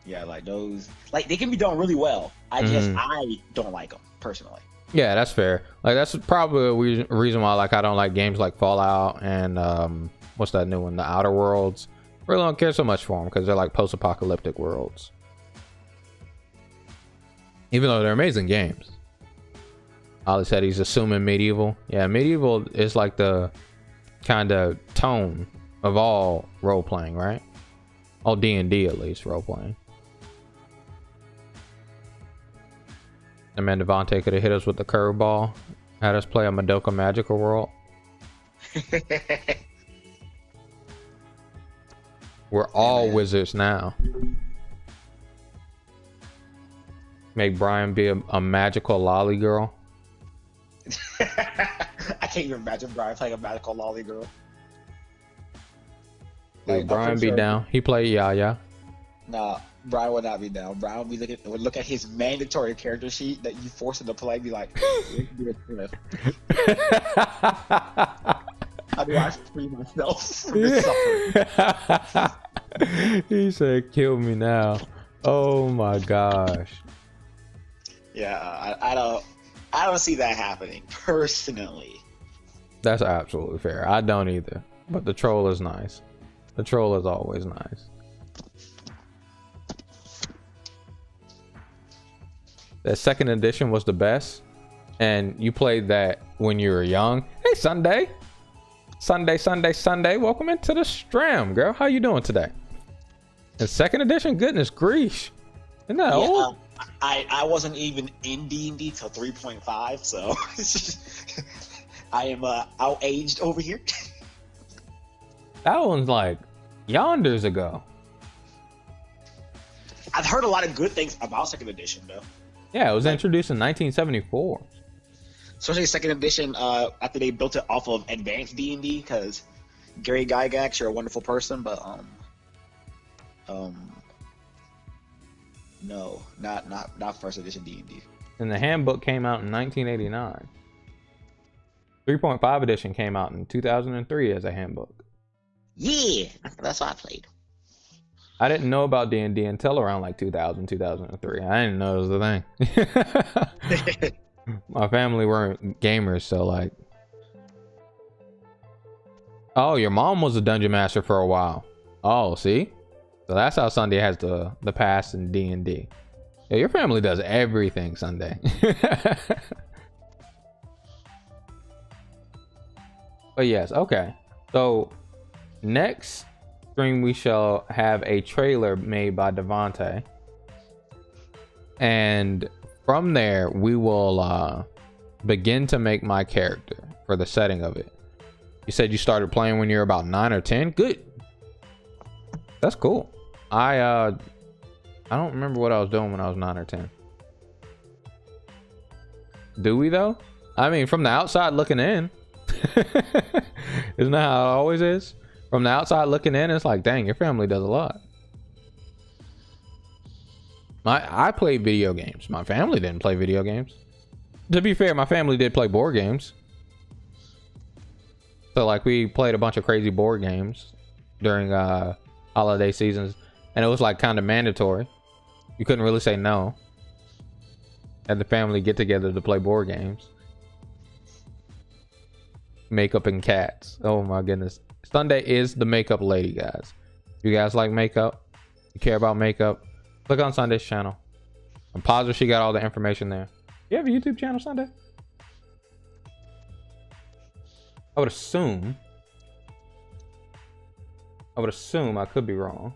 Yeah, like those, like they can be done really well. I don't like them personally. Yeah, that's fair. Like that's probably a reason why, like, I don't like games like Fallout and what's that new one, The Outer Worlds. Really don't care so much for them because they're like post-apocalyptic worlds, even though they're amazing games. Ollie said he's assuming medieval. Yeah, medieval is like the kind of tone of all role-playing, right? All D&D, at least, role-playing. And man, Devontae could have hit us with the curveball, had us play a Madoka Magical World. We're all wizards now. Make Brian be a magical lolly girl. I can't even imagine Brian playing a magical lolly girl. Like, Brian be down. He play Yaya. Nah, Brian would not be down. Brian would look at his mandatory character sheet that you force him to play, and be like, how do I free myself from this suffering? He said, kill me now. Oh my gosh. Yeah, I don't see that happening personally. That's absolutely fair. I don't either. But the troll is nice. The troll is always nice. The 2nd edition was the best, and you played that when you were young. Hey, Sunday. Welcome into the stream, girl. How you doing today? And 2nd edition, goodness grief. Isn't that old? I wasn't even in D&D till 3.5, so I am out-aged over here. That one's like yonders ago. I've heard a lot of good things about 2nd edition, though. Yeah, it was introduced in 1974. Especially 2nd edition, after they built it off of advanced D&D, because Gary Gygax, you're a wonderful person, but no, not 1st edition D&D. And the handbook came out in 1989. 3.5 edition came out in 2003 as a handbook. Yeah, that's what I played. I didn't know about D&D until around like 2000, 2003. I didn't know it was a thing. My family weren't gamers, so like. Oh, your mom was a dungeon master for a while. Oh, see? So that's how Sunday has the past in D&D. Yeah, your family does everything, Sunday. But yes, okay. So next stream we shall have a trailer made by Devontae. And from there we will begin to make my character for the setting of it. You said you started playing when you're about 9 or 10. Good. That's cool. I don't remember what I was doing when I was 9 or 10. Do we though? I mean, from the outside looking in. Isn't that how it always is? From the outside looking in, it's like, dang, your family does a lot. I played video games. My family didn't play video games. To be fair, my family did play board games. So like we played a bunch of crazy board games during holiday seasons, and it was like kind of mandatory. You couldn't really say no. Had the family get together to play board games. Makeup and cats. Oh my goodness. Sunday is the makeup lady, guys. You guys like makeup? You care about makeup? Click on Sunday's channel. I'm positive she got all the information there. You have a YouTube channel, Sunday? I would assume. I could be wrong.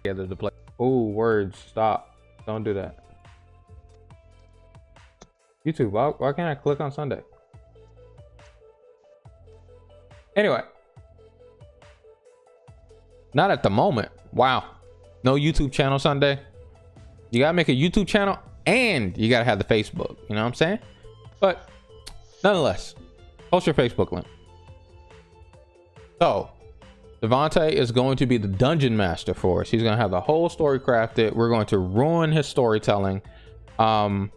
Together to play. Oh, words. Stop. Don't do that. YouTube, why can't I click on Sunday? Anyway. Not at the moment. Wow. No YouTube channel, Sunday. You gotta make a YouTube channel and you gotta have the Facebook. You know what I'm saying? But nonetheless, post your Facebook link. So Devontae is going to be the dungeon master for us. He's gonna have the whole story crafted. We're going to ruin his storytelling. That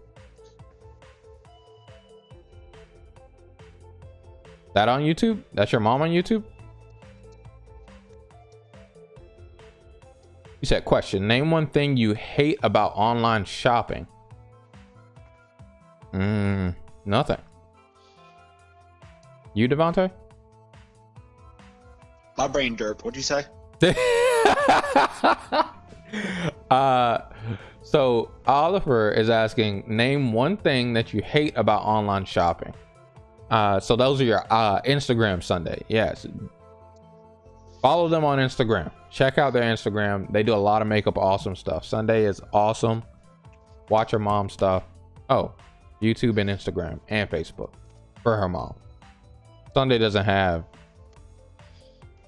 on YouTube? That's your mom on YouTube? You said question. Name one thing you hate about online shopping. Nothing. You, Devontae? My brain derped. What'd you say? So Oliver is asking, name one thing that you hate about online shopping. So those are your Instagram, Sunday. Yes. Follow them on Instagram. Check out their Instagram. They do a lot of makeup awesome stuff. Sunday is awesome. Watch her mom stuff. Oh, YouTube and Instagram and Facebook for her mom. Sunday doesn't have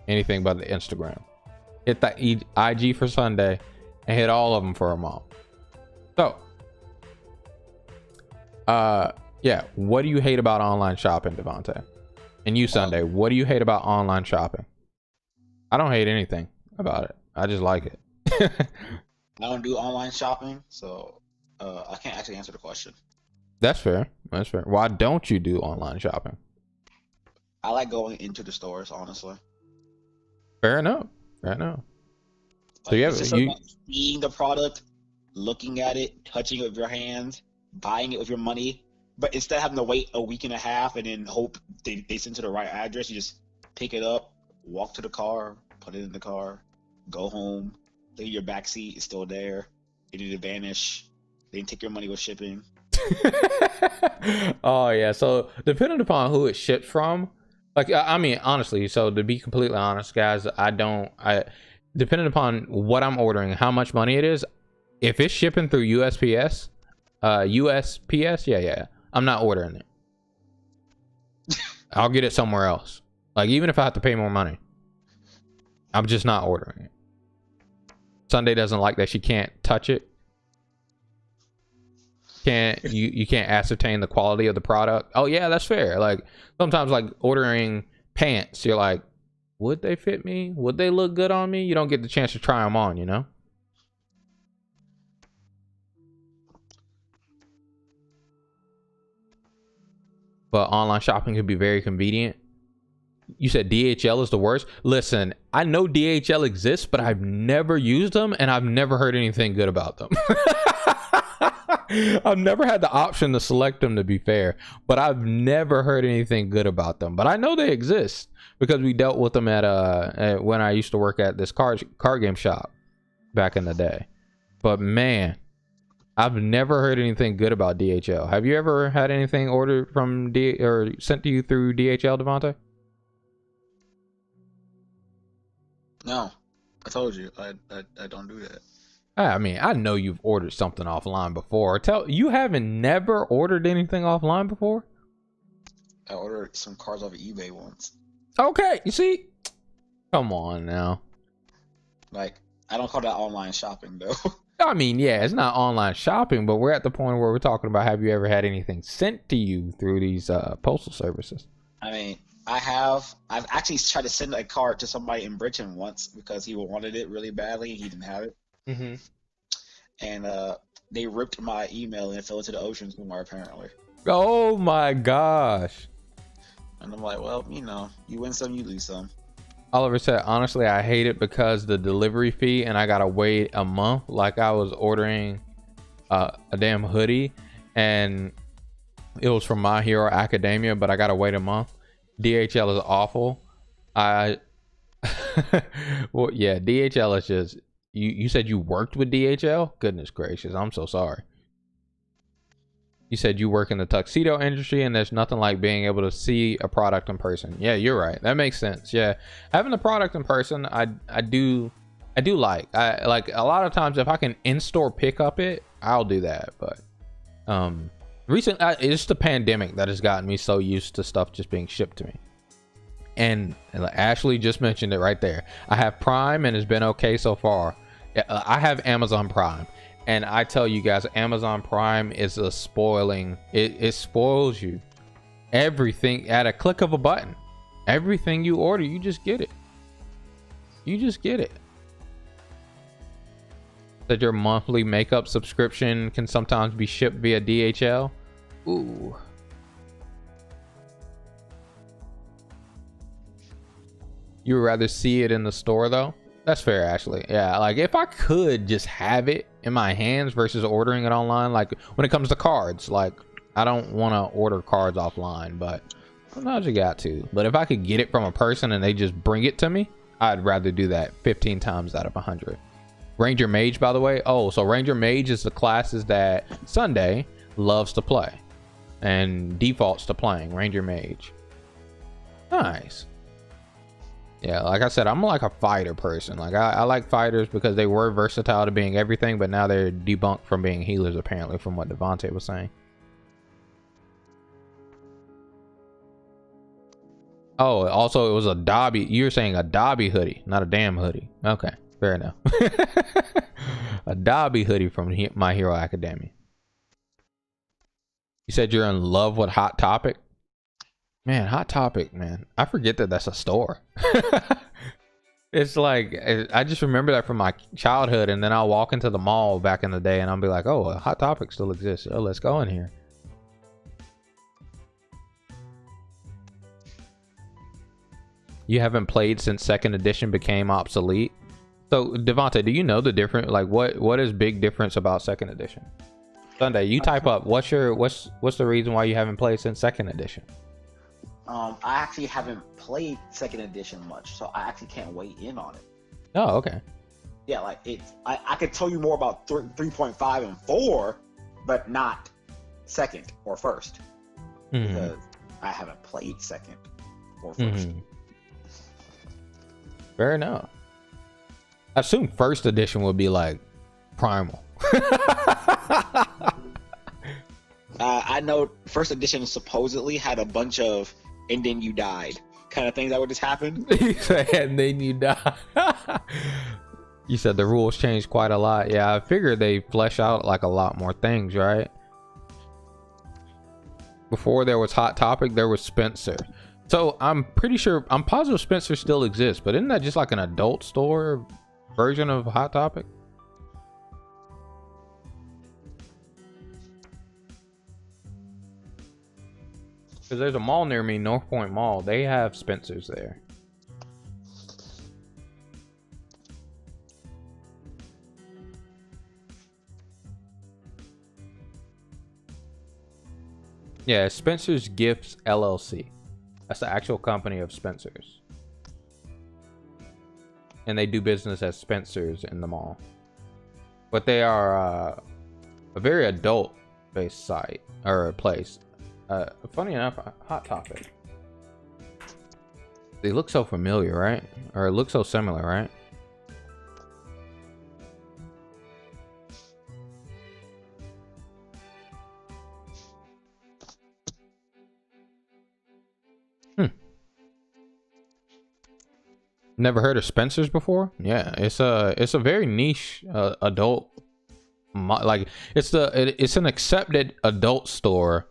anything but the Instagram. Hit the IG for Sunday and hit all of them for her mom. So, yeah, what do you hate about online shopping, Devontae? And you, Sunday, what do you hate about online shopping? I don't hate anything about it. I just like it. I don't do online shopping, so I can't actually answer the question. That's fair. That's fair. Why don't you do online shopping? I like going into the stores, honestly. Fair enough. Fair enough. So Like, yeah, it's just about seeing the product, looking at it, touching it with your hands, buying it with your money. But instead of having to wait a week and a half and then hope they send to the right address, you just pick it up, walk to the car, put it in the car, go home, look at your back seat, it's still there. It didn't vanish. They didn't take your money with shipping. Oh yeah. So depending upon who it shipped from, like I mean honestly, so to be completely honest, guys, I depending upon what I'm ordering, how much money it is, if it's shipping through USPS, yeah, I'm not ordering it. I'll get it somewhere else. Like even if I have to pay more money, I'm just not ordering it. Sunday doesn't like that she can't touch it. You can't ascertain the quality of the product. Oh yeah, that's fair. Like sometimes like ordering pants, you're like, would they fit me? Would they look good on me? You don't get the chance to try them on, you know? But online shopping could be very convenient. You said DHL is the worst. Listen, I know DHL exists, but I've never used them and I've never heard anything good about them. I've never had the option to select them, to be fair, but I've never heard anything good about them. But I know they exist because we dealt with them at when I used to work at this card game shop back in the day. But man, I've never heard anything good about DHL. Have you ever had anything ordered from or sent to you through DHL, Devontae? No, I told you I don't do that. I mean, I know you've ordered something offline before. You haven't never ordered anything offline before? I ordered some cars off of eBay once. Okay, you see? Come on now. Like, I don't call that online shopping though. I mean, yeah, it's not online shopping, but we're at the point where we're talking about, have you ever had anything sent to you through these postal services? I mean, I've actually tried to send a card to somebody in Britain once because he wanted it really badly and he didn't have it. Mm-hmm. And they ripped my email and it fell into the ocean somewhere apparently. Oh my gosh. And I'm like, well, you know, you win some, you lose some. Oliver said, honestly, I hate it because the delivery fee and I gotta wait a month. Like I was ordering a damn hoodie and it was from My Hero Academia, but I gotta wait a month. DHL is awful. Well, yeah, DHL is just, you said you worked with DHL? Goodness gracious, I'm so sorry. You said you work in the tuxedo industry and there's nothing like being able to see a product in person. Yeah, you're right. That makes sense. Yeah, having the product in person, I do like. I like a lot of times if I can in-store pick up it, I'll do that. But recently, it's the pandemic that has gotten me so used to stuff just being shipped to me. And Ashley just mentioned it right there. I have Prime and it's been okay so far. I have Amazon Prime. And I tell you guys, Amazon Prime is a spoiling. It spoils you. Everything at a click of a button. Everything you order, you just get it. You just get it. That your monthly makeup subscription can sometimes be shipped via DHL. Ooh. You would rather see it in the store though? That's fair, actually. Yeah, like if I could just have it in my hands versus ordering it online, like when it comes to cards, like I don't want to order cards offline, but sometimes you got to. But if I could get it from a person and they just bring it to me, I'd rather do that 15 times out of 100. Ranger Mage, by the way. Oh, so Ranger Mage is the classes that Sunday loves to play and defaults to playing Ranger Mage. Nice. Yeah, like I said, I'm like a fighter person. Like I like fighters because they were versatile to being everything, but now they're debunked from being healers, apparently, from what Devontae was saying. Oh, also it was a Dobby. You're saying a Dobby hoodie, not a damn hoodie. Okay, fair enough. A Dobby hoodie from My Hero Academia. You said you're in love with Hot Topic? Man, Hot Topic, man. I forget that that's a store. It's like, I just remember that from my childhood, and then I'll walk into the mall back in the day and I'll be like, oh, Hot Topic still exists. Oh, let's go in here. You haven't played since 2nd edition became obsolete? So, Devontae, do you know the difference? Like, what is big difference about 2nd edition? Sunday, you type up, what's the reason why you haven't played since 2nd edition? I actually haven't played 2nd edition much, so I actually can't weigh in on it. Oh, okay. Yeah, like I could tell you more about 3.5 and 4, but not 2nd or 1st, because I haven't played 2nd or 1st. Fair enough. I assume 1st edition would be like primal. I know 1st edition supposedly had a bunch of and then you died kind of things that would just happen. You said, and then you die. You said the rules changed quite a lot. Yeah, I figured they flesh out like a lot more things, right? Before there was Hot Topic, there was Spencer. So I'm positive Spencer still exists, but isn't that just like an adult store version of Hot Topic? Because there's a mall near me, North Point Mall. They have Spencer's there. Yeah, Spencer's Gifts LLC. That's the actual company of Spencer's. And they do business as Spencer's in the mall. But they are a very adult-based site, or place. Funny enough, Hot Topic. They look so familiar, right? Or it looks so similar, right? Never heard of Spencer's before? Yeah, it's a very niche adult, like it's an accepted adult store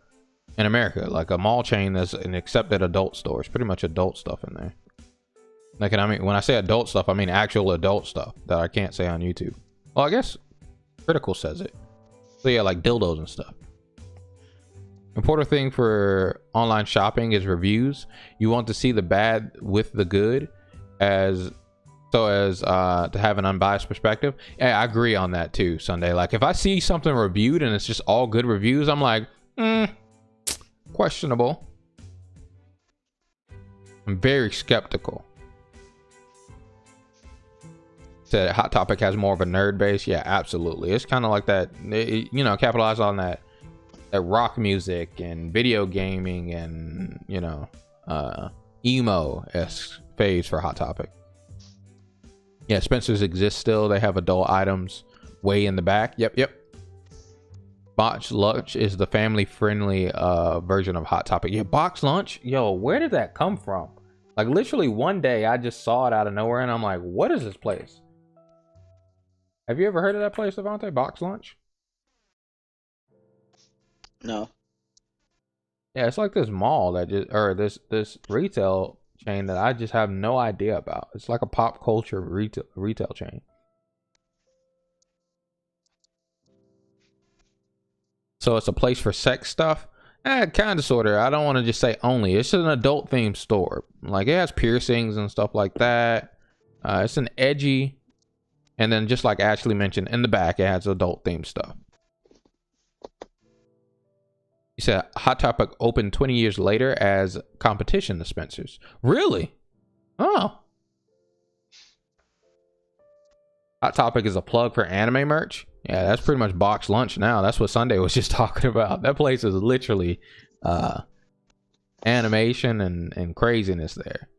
in America, like a mall chain that's an accepted adult store. It's pretty much adult stuff in there. Like, and I mean, when I say adult stuff, I mean actual adult stuff that I can't say on YouTube. Well, I guess Critical says it. So yeah, like dildos and stuff. Important thing for online shopping is reviews. You want to see the bad with the good, as to have an unbiased perspective. Yeah, I agree on that too, Sunday. Like, if I see something reviewed and it's just all good reviews, I'm like, questionable. I'm very skeptical. Said Hot Topic has more of a nerd base. Yeah, absolutely. It's kind of like that, you know, capitalize on that rock music and video gaming and, you know, emo-esque phase for Hot Topic. Yeah, Spencer's exists still. They have adult items way in the back. Yep. Box Lunch is the family-friendly version of Hot Topic. Yeah, Box Lunch? Yo, where did that come from? Like, literally one day I just saw it out of nowhere and I'm like, what is this place? Have you ever heard of that place, Devontae? Box Lunch? No. Yeah, it's like this mall that just, or this retail chain that I just have no idea about. It's like a pop culture retail chain. So it's a place for sex stuff? Kind of, sort of. I don't want to just say only. It's an adult themed store. Like, it has piercings and stuff like that. It's an edgy, and then just like Ashley mentioned, in the back it has adult themed stuff. He said Hot Topic opened 20 years later as competition to Spencer's. Really? Oh. Hot Topic is a plug for anime merch. Yeah, that's pretty much Box Lunch now. That's what Sunday was just talking about. That place is literally animation and craziness there.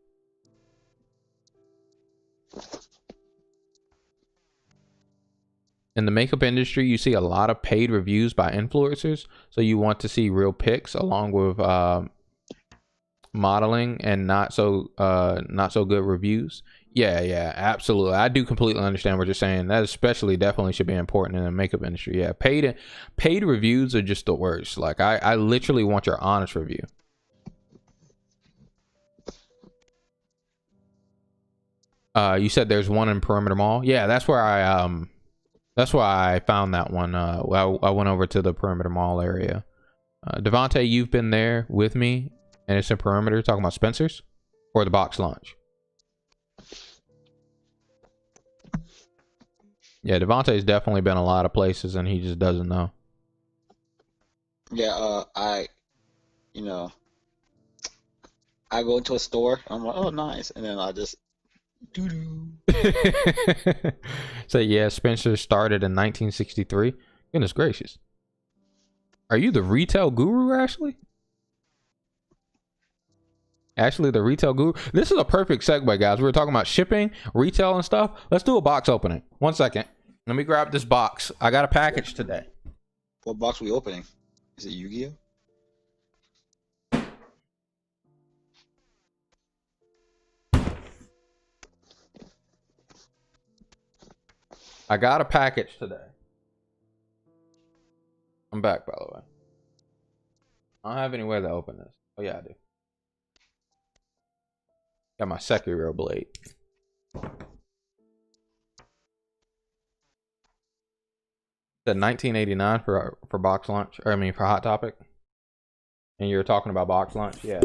In the makeup industry, you see a lot of paid reviews by influencers. So you want to see real pics along with modeling and not so good reviews. Yeah, absolutely. I do completely understand what you're saying. That especially definitely should be important in the makeup industry. Yeah, paid reviews are just the worst. Like, I literally want your honest review. You said there's one in Perimeter Mall. Yeah, that's where I found that one. I went over to the Perimeter Mall area. Devontae, you've been there with me, and it's in Perimeter, talking about Spencer's or the Box Lunch. Yeah, Devontae's definitely been a lot of places, and he just doesn't know. Yeah, I go into a store, I'm like, oh, nice, and then I just doo-doo. So yeah, Spencer started in 1963. Goodness gracious. Are you the retail guru, Ashley? Ashley, the retail guru? This is a perfect segue, guys. We were talking about shipping, retail, and stuff. Let's do a box opening. 1 second. Let me grab this box. I got a package today. What box we opening? Is it Yu-Gi-Oh? I got a package today. I'm back, by the way. I don't have any way to open this. Oh, yeah, I do. Got my Sekiro blade. Said 1989 for Box Lunch. Or I mean, for Hot Topic. And you're talking about box lunch? Yeah.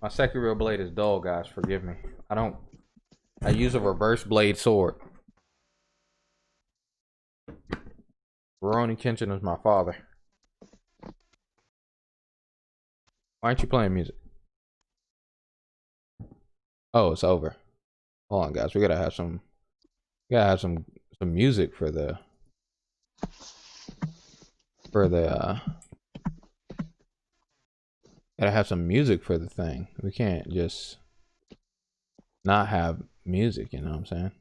My Sekiro blade is dull, guys. Forgive me. I use a reverse blade sword. Rurouni Kenshin is my father. Why aren't you playing music? Oh, it's over. Hold on, guys. We gotta have some music for the gotta have some music for the thing. We can't just not have music, you know what I'm saying?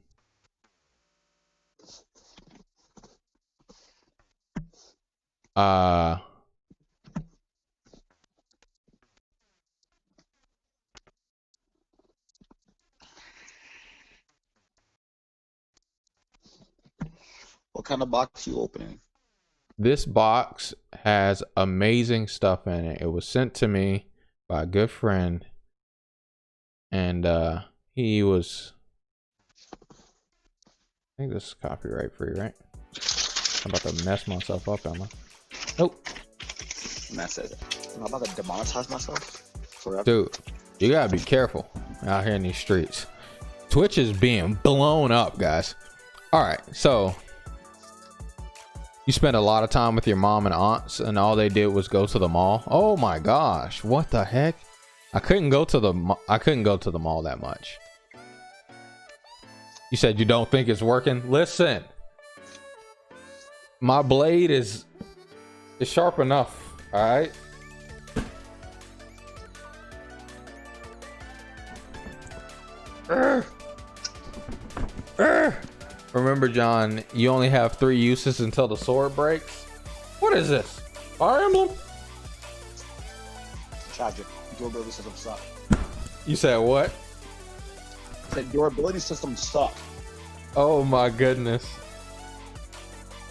What kind of box you opening? This box has amazing stuff in it. It was sent to me by a good friend, and he was, I think this is copyright free, right? I'm about to mess myself up, am I? Nope. Mess it. I'm about to demonetize myself forever. Dude, you gotta be careful out here in these streets. Twitch is being blown up, guys. All right, so you spent a lot of time with your mom and aunts, and all they did was go to the mall. Oh my gosh, what the heck? I couldn't go to the mall that much. You said you don't think it's working? Listen, my blade is sharp enough. All right. Remember, John, you only have 3 uses until the sword breaks. What is this? Fire Emblem? Tragic. Durability systems suck. You said what? I said durability systems suck. Oh my goodness.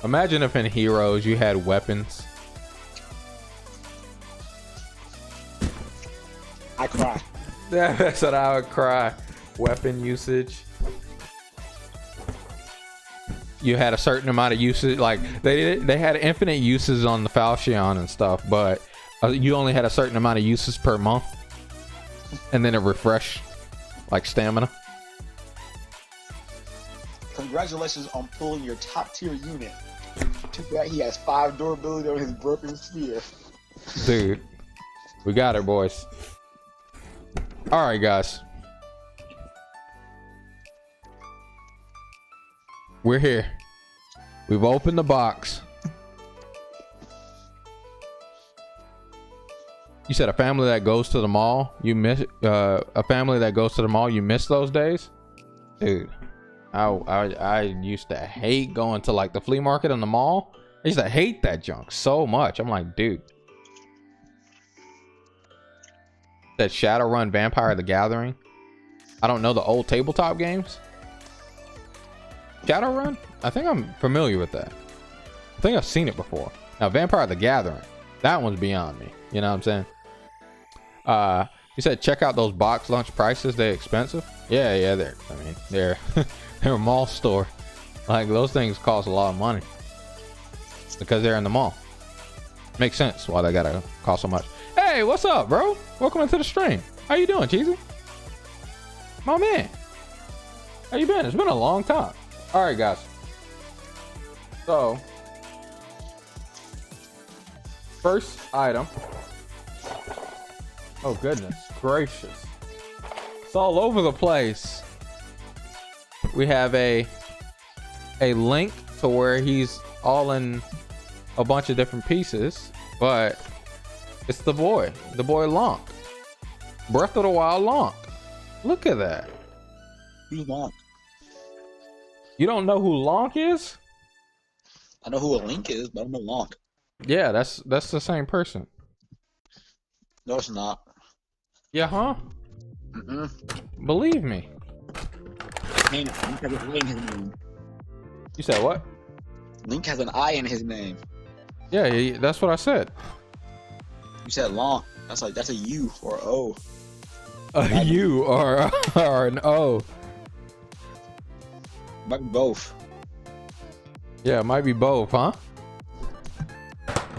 Imagine if in Heroes you had weapons. I cry. That's what I would cry. Weapon usage. You had a certain amount of usage, like they had infinite uses on the Falchion and stuff, but you only had a certain amount of uses per month, and then it refreshed like stamina. Congratulations on pulling your top tier unit. Too bad he has 5 durability on his broken spear. Dude, we got it, boys. All right, guys. We're here. We've opened the box. You said a family that goes to the mall, you miss a family that goes to the mall, you miss those days? Dude, I used to hate going to like the flea market and the mall. I used to hate that junk so much. I'm like, dude. That Shadowrun Vampire the Gathering. I don't know the old tabletop games. Shadowrun? I think I'm familiar with that. I think I've seen it before. Now, Vampire the Gathering, that one's beyond me. You know what I'm saying? You said check out those box lunch prices. They expensive? Yeah, they're they're a mall store. Like those things cost a lot of money because they're in the mall. Makes sense why they gotta cost so much. Hey, what's up, bro? Welcome into the stream. How you doing, Cheesy? My man. How you been? It's been a long time. All right, guys. So, first item. Oh, goodness gracious. It's all over the place. We have a link to where he's all in a bunch of different pieces, but it's the boy Lonk. Breath of the Wild Lonk. Look at that. Who's Lonk? You don't know who Lonk is? I know who a Link is, but I don't know Lonk. Yeah, that's the same person. No, it's not. Yeah, huh? Believe me. Link has an I in his name. You said what? Link has an I in his name. Yeah, that's what I said. You said Lonk. That's a U or O. A U or an O. Might be both. Yeah, it might be both, huh?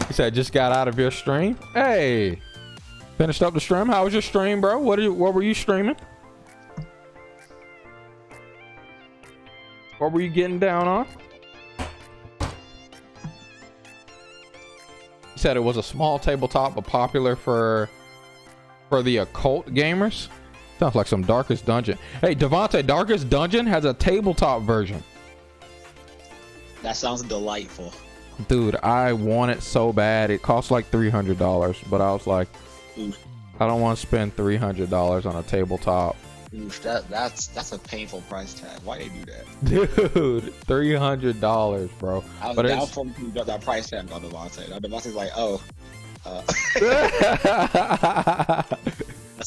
You said just got out of your stream. Hey, finished up the stream. How was your stream, bro? What were you streaming? What were you getting down on? You said it was a small tabletop, but popular for the occult gamers. Sounds like some Darkest Dungeon. Hey, Devontae, Darkest Dungeon has a tabletop version. That sounds delightful. Dude, I want it so bad. It costs like $300, but I was like, Oof. I don't want to spend $300 on a tabletop. Oof, that's a painful price tag. Why they do that? Dude, $300, bro. I was But down it's for him to got that price tag on Devontae. Now Devontae's like, oh, that's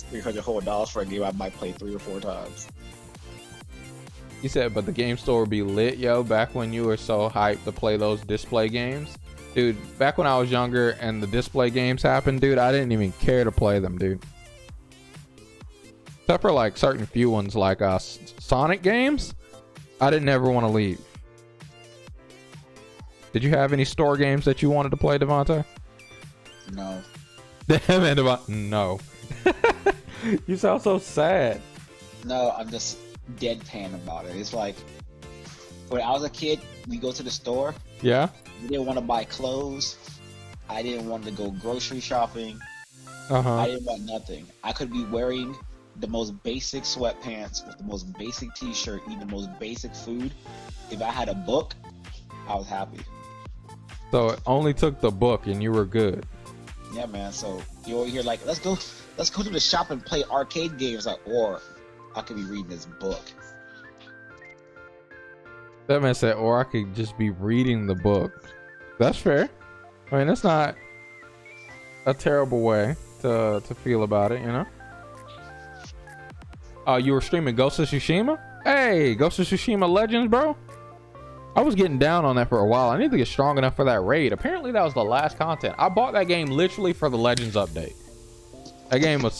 $300 for a game I might play 3 or 4 times. He said, but the game store would be lit, yo, back when you were so hyped to play those display games. Dude, back when I was younger and the display games happened, dude, I didn't even care to play them, dude. Except for like certain few ones like Sonic games, I didn't ever want to leave. Did you have any store games that you wanted to play, Devontae? No. Damn it, Devontae. No. You sound so sad. No, I'm just deadpan about it. It's like, when I was a kid, we go to the store. Yeah? We didn't want to buy clothes. I didn't want to go grocery shopping. Uh-huh. I didn't want nothing. I could be wearing the most basic sweatpants with the most basic t-shirt, eating the most basic food. If I had a book, I was happy. So it only took the book and you were good. Yeah, man. So you over here like, let's go to the shop and play arcade games. Like, or I could be reading this book. That man said, or I could just be reading the book. That's fair. I mean, that's not a terrible way to feel about it, you know? You were streaming Ghost of Tsushima? Hey, Ghost of Tsushima Legends, bro. I was getting down on that for a while. I need to get strong enough for that raid. Apparently that was the last content. I bought that game literally for the Legends update. That game is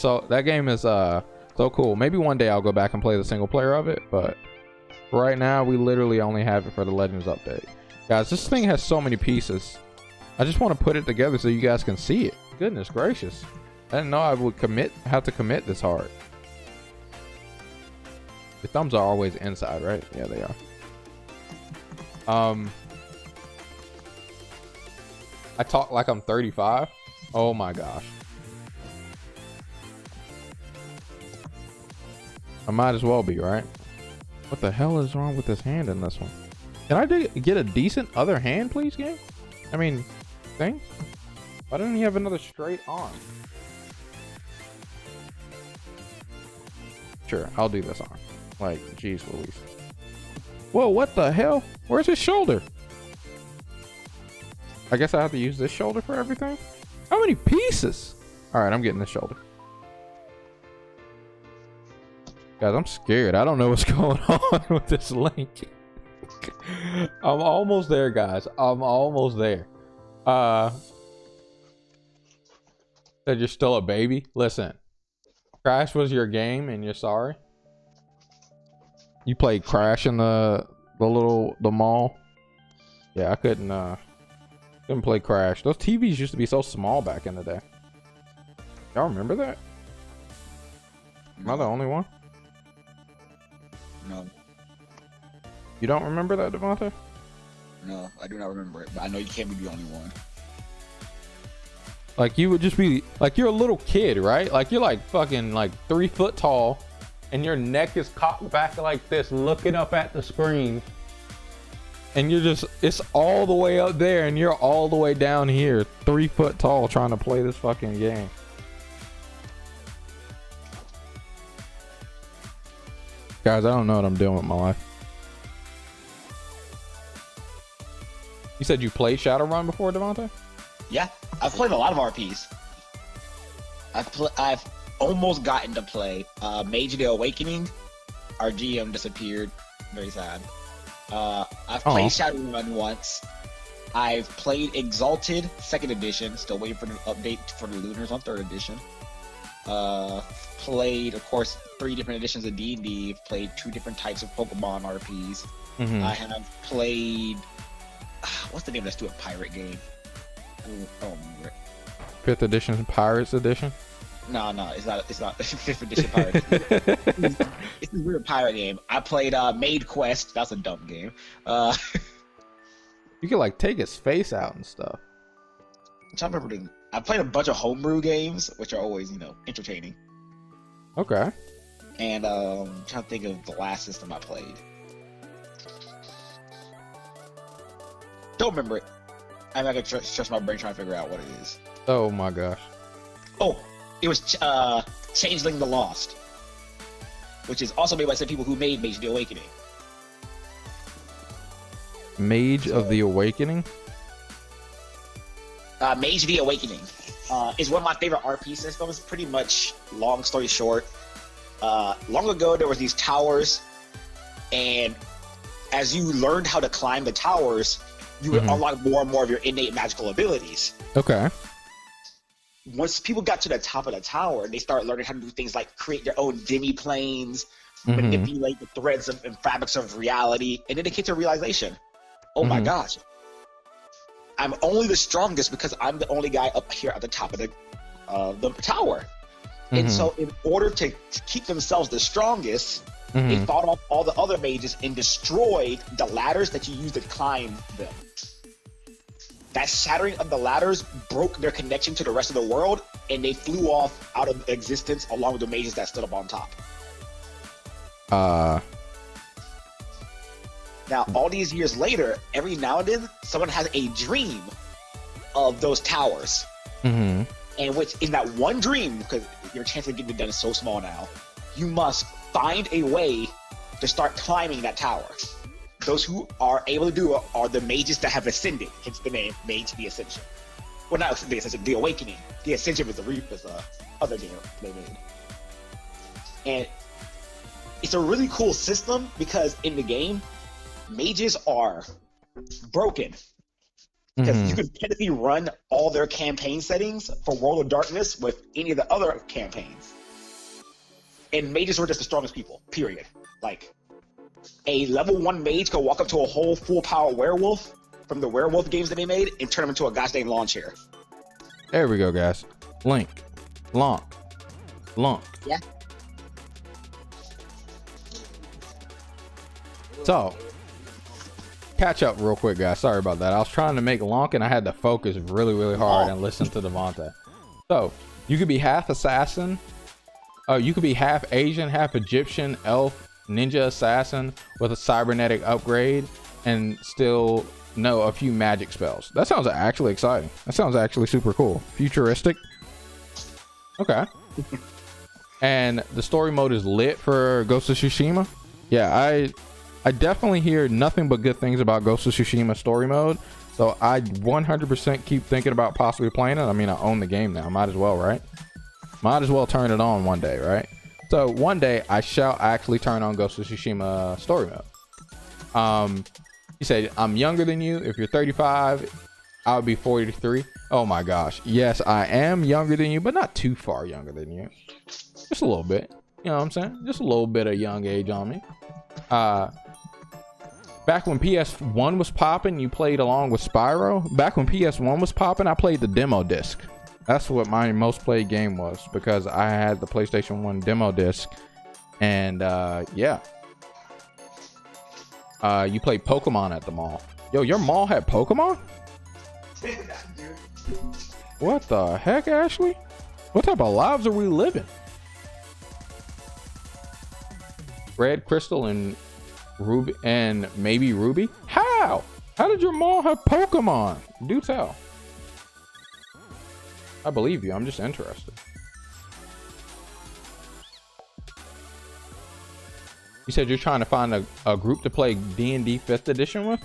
so cool. Maybe one day I'll go back and play the single player of it, but right now we literally only have it for the Legends update. Guys, this thing has so many pieces. I just want to put it together so you guys can see it. Goodness gracious. I didn't know I would have to commit this hard. The thumbs are always inside, right? Yeah, they are. I talk like I'm 35. Oh my gosh. I might as well be, right? What the hell is wrong with this hand in this one? Can I get a decent other hand, please, game? I mean, thing? Why doesn't he have another straight arm? Sure, I'll do this arm. Like, jeez Louise. Whoa, what the hell? Where's his shoulder? I guess I have to use this shoulder for everything? How many pieces? Alright, I'm getting this shoulder. Guys, I'm scared. I don't know what's going on with this link. I'm almost there, guys. I'm almost there. Said you're still a baby? Listen. Crash was your game and you're sorry? You played Crash in the mall? Yeah, I couldn't play Crash. Those TVs used to be so small back in the day. Y'all remember that? Am I the only one? No. You don't remember that, Devontae? No, I do not remember it, but I know you can't be the only one. Like, you would just be like, you're a little kid, right? Like, you're like fucking like 3 foot tall and your neck is cocked back like this, looking up at the screen, and you're just, it's all the way up there and you're all the way down here 3 foot tall trying to play this fucking game. Guys, I don't know what I'm doing with my life. You said you played Shadowrun before, Devontae? Yeah, I've played a lot of RPs. I've almost gotten to play Mage the Awakening. Our GM disappeared. Very sad. I've played Shadowrun once. I've played Exalted 2nd edition. Still waiting for the update for the Lunars on 3rd edition. Played, of course, 3 different editions of D&D. I've played 2 different types of Pokemon RPs. Mm-hmm. I have played what's the name of that stupid pirate game? Oh, 5th edition, Pirates edition. No, it's not 5th edition pirate. It's a weird pirate game. I played Maid Quest. That's a dumb game. You can like take his face out and stuff. I'm trying to remember. I played a bunch of homebrew games, which are always, entertaining. Okay. And I'm trying to think of the last system I played. Don't remember it. I'm not gonna trust my brain trying to figure out what it is. Oh my gosh. Oh, it was Changeling the Lost, which is also made by the same people who made Mage the Awakening. Mage of the Awakening? Mage the Awakening is one of my favorite RP systems. Pretty much, long story short, long ago there was these towers, and as you learned how to climb the towers, you would unlock more and more of your innate magical abilities. Okay. Once people got to the top of the tower, they started learning how to do things like create their own demi-planes, manipulate the threads and fabrics of reality, and then they came to a realization, oh my gosh, I'm only the strongest because I'm the only guy up here at the top of the tower. And so in order to keep themselves the strongest, they fought off all the other mages and destroyed the ladders that you used to climb them. That shattering of the ladders broke their connection to the rest of the world, and they flew off out of existence along with the mages that stood up on top. Now, all these years later, every now and then, someone has a dream of those towers. And which in that one dream, because your chance of getting it done is so small now, you must find a way to start climbing that tower. Those who are able to do it are the mages that have ascended, hence the name Mage the Ascension. Well, not the Ascension, the Awakening. The Ascension was the other game they made. And it's a really cool system because in the game, mages are broken. Because you can technically run all their campaign settings for World of Darkness with any of the other campaigns. And mages were just the strongest people, period. Like, a level 1 mage could walk up to a whole full power werewolf from the werewolf games that they made and turn him into a gosh dang lawn chair. There we go, guys. Link. Lonk. Yeah. So, catch up real quick, guys. Sorry about that. I was trying to make Lonk and I had to focus really, really hard and listen to Devontae. So, you could be half assassin. You could be half Asian, half Egyptian, elf, ninja assassin with a cybernetic upgrade and still know a few magic spells. That sounds actually exciting. That sounds actually super cool. Futuristic. Okay. And the story mode is lit for Ghost of Tsushima. Yeah, I definitely hear nothing but good things about Ghost of Tsushima story mode. So I 100% keep thinking about possibly playing it. I mean, I own the game now. Might as well, right? Might as well turn it on one day, right? So one day I shall actually turn on Ghost of Tsushima story mode. You said I'm younger than you. If you're 35, I would be 43. Oh my gosh. Yes, I am younger than you, but not too far younger than you. Just a little bit. You know what I'm saying? Just a little bit of young age on me. Back when PS1 was popping, you played along with Spyro. Back when PS1 was popping, I played the demo disc. That's what my most played game was because I had the PlayStation 1 demo disc. And yeah. You played Pokemon at the mall. Yo, your mall had Pokemon? What the heck, Ashley? What type of lives are we living? Red Crystal and Ruby and maybe Ruby? How did your mall have Pokemon? Do tell. I believe you. I'm just interested. You said you're trying to find a group to play D&D 5th edition with?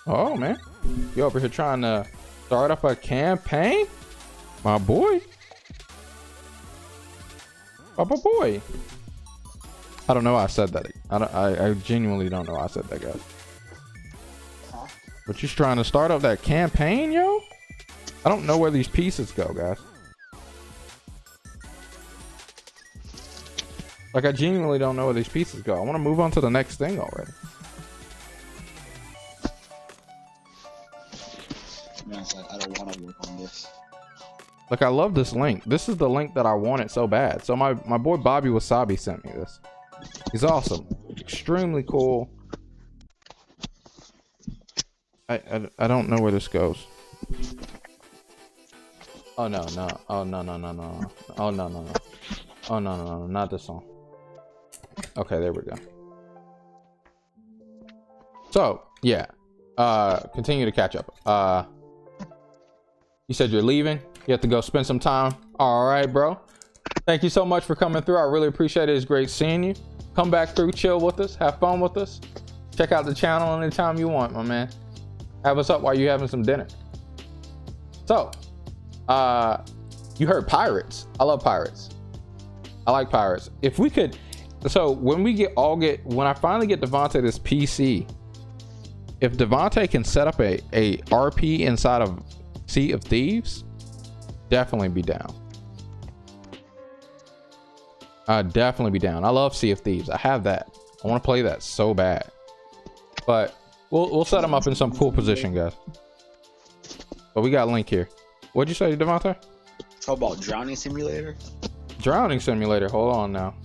Oh, man. You over here trying to start up a campaign? My boy. Papa boy. I don't know why I said that. I genuinely don't know why I said that, guys. But you're trying to start up that campaign, yo? I don't know where these pieces go, guys. Like, I genuinely don't know where these pieces go. I want to move on to the next thing already. Man, it's like, I don't want to work on this. Like, I love this link. This is the link that I wanted so bad. So my boy Bobby Wasabi sent me this. He's awesome. Extremely cool. I don't know where this goes. Oh no. Oh no. Oh no. Oh no. Not this song. Okay, there we go. So yeah. Continue to catch up. You said you're leaving. You have to go spend some time. All right, bro. Thank you so much for coming through. I really appreciate it. It's great seeing you. Come back through, chill with us, have fun with us. Check out the channel anytime you want, my man. Have us up while you're having some dinner. So, you heard pirates. I love pirates. I like pirates. If we could, so when I finally get Devontae this PC, if Devontae can set up a RP inside of Sea of Thieves, definitely be down. I'd definitely be down. I love Sea of Thieves. I have that. I want to play that so bad. But we'll set them up in some cool position, guys. But we got a link here. What'd you say, Devontae? Talk about drowning simulator. Drowning simulator. Hold on now.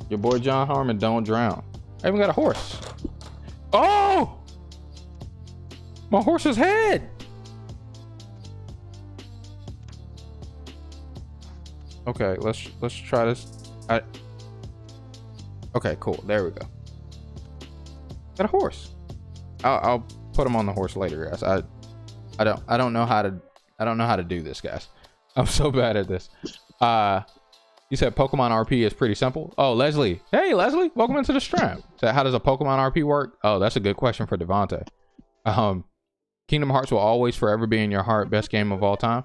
Your boy John Harmon don't drown. I even got a horse. Oh! My horse's head. Okay, let's try this. Okay, cool. There we go. Got a horse. I'll put him on the horse later, guys. I don't know how to do this, guys. I'm so bad at this. You said Pokemon RP is pretty simple. Oh, Leslie. Hey, Leslie. Welcome into the stream. So how does a Pokemon RP work? Oh, that's a good question for Devontae. Kingdom Hearts will always forever be in your heart. Best game of all time.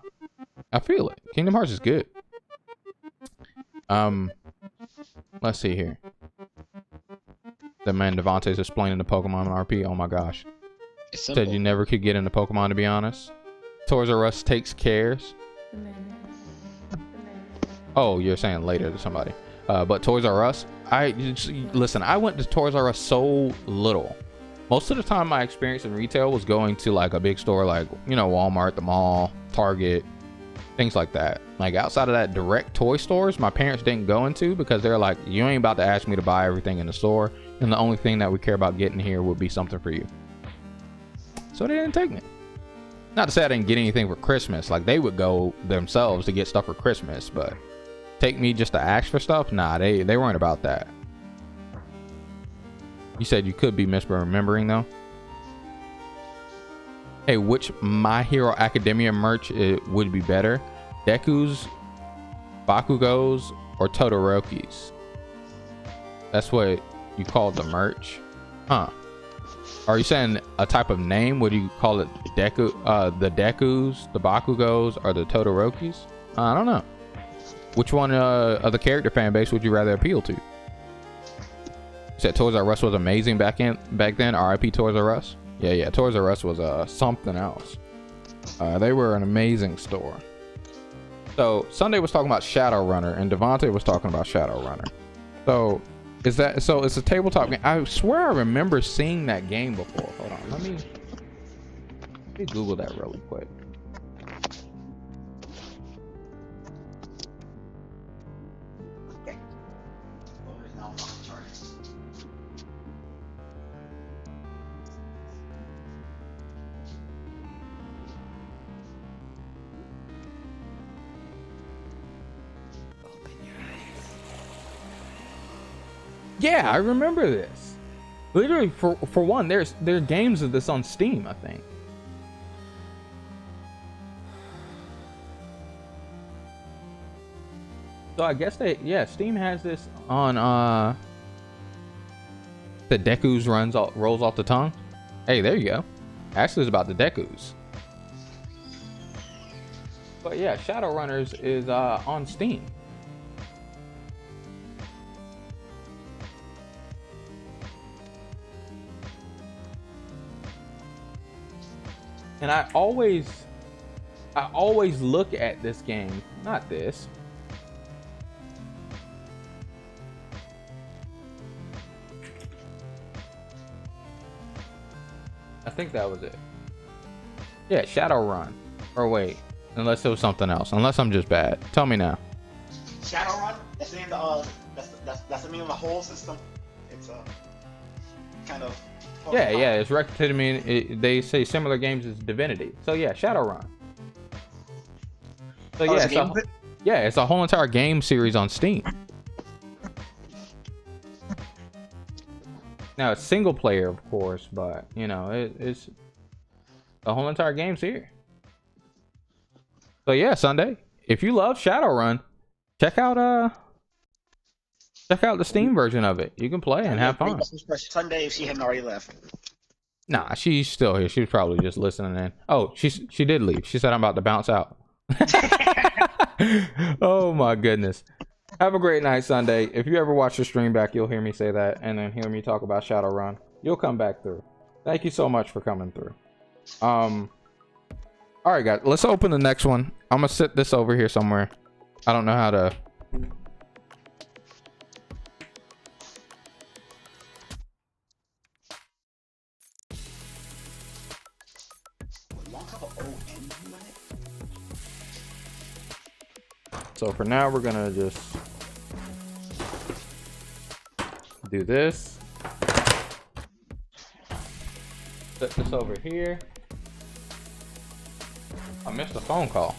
I feel it. Kingdom Hearts is good. Let's see here. The man Devontae's explaining the Pokemon RP. Oh my gosh. Said you never could get into Pokemon, to be honest. Toys R Us takes cares. Oh, you're saying later to somebody. But Toys R Us, listen, I went to Toys R Us so little. Most of the time my experience in retail was going to like a big store like, you know, Walmart, the mall, Target, things like that. Like outside of that, direct toy stores my parents didn't go into because they're like, you ain't about to ask me to buy everything in the store, and the only thing that we care about getting here would be something for you. So they didn't take me. Not to say I didn't get anything for Christmas. Like they would go themselves to get stuff for Christmas, but take me just to ask for stuff? Nah, they weren't about that. You said you could be misremembering though. Hey, which My Hero Academia merch would be better? Deku's, Bakugo's, or Todoroki's? That's what you call the merch? Huh. Are you saying a type of name? Would you call it Deku, the Deku's, the Bakugo's, or the Todoroki's? I don't know. Which one of the character fan base would you rather appeal to? You said Toys R Us was amazing back then. RIP Toys R Us. Yeah. Toys R Us was something else. They were an amazing store. So Sunday was talking about Shadowrunner, and Devontae was talking about Shadowrunner. So it's a tabletop game. I swear I remember seeing that game before. Hold on, let me Google that really quick. Yeah, I remember this. Literally, for one, there are games of this on Steam, I think. So I guess Steam has this on the Deku's rolls off the tongue. Hey, there you go. Actually, it's about the Deku's. But yeah, Shadowrunners is on Steam. And I always look at this game, not this. I think that was it. Yeah, Shadowrun. Or wait, unless it was something else. Unless I'm just bad. Tell me now. Shadowrun. That's the name of that's the name of the whole system. It's kind of. Yeah, it's recommended to me. They say similar games as Divinity. So yeah, Shadowrun. So yeah, it's a whole entire game series on Steam. Now it's single player, of course, but you know it's a whole entire game's here. So yeah, Sunday, if you love Shadowrun, check out the Steam version of it. You can play and have fun. Sunday, if she hadn't already left. Nah, she's still here. She was probably just listening in. Oh, she did leave. She said I'm about to bounce out. Oh my goodness. Have a great night, Sunday. If you ever watch the stream back, you'll hear me say that and then hear me talk about Shadowrun. You'll come back through. Thank you so much for coming through. All right, guys, let's open the next one. I'm gonna sit this over here somewhere. I don't know how to. So for now, we're gonna just do this. Set this over here. I missed a phone call.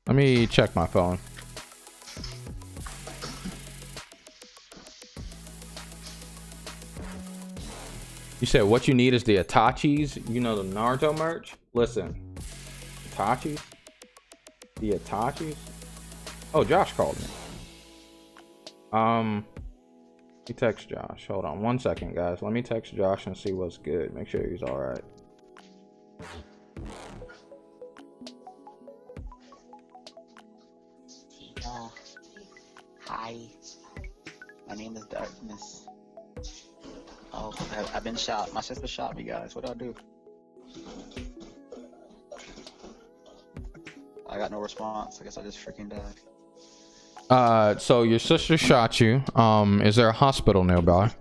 Let me check my phone. You said what you need is the Itachis. You know the Naruto merch? Listen. Itachis? The Itachis? Oh, Josh called me. He text Josh. Hold on 1 second, guys. Let me text Josh and see what's good. Make sure he's alright. Hi. My name is Darkness. Oh, I've been shot. My sister shot me, guys. What do I do? I got no response. I guess I just freaking died. So your sister shot you. Is there a hospital nearby?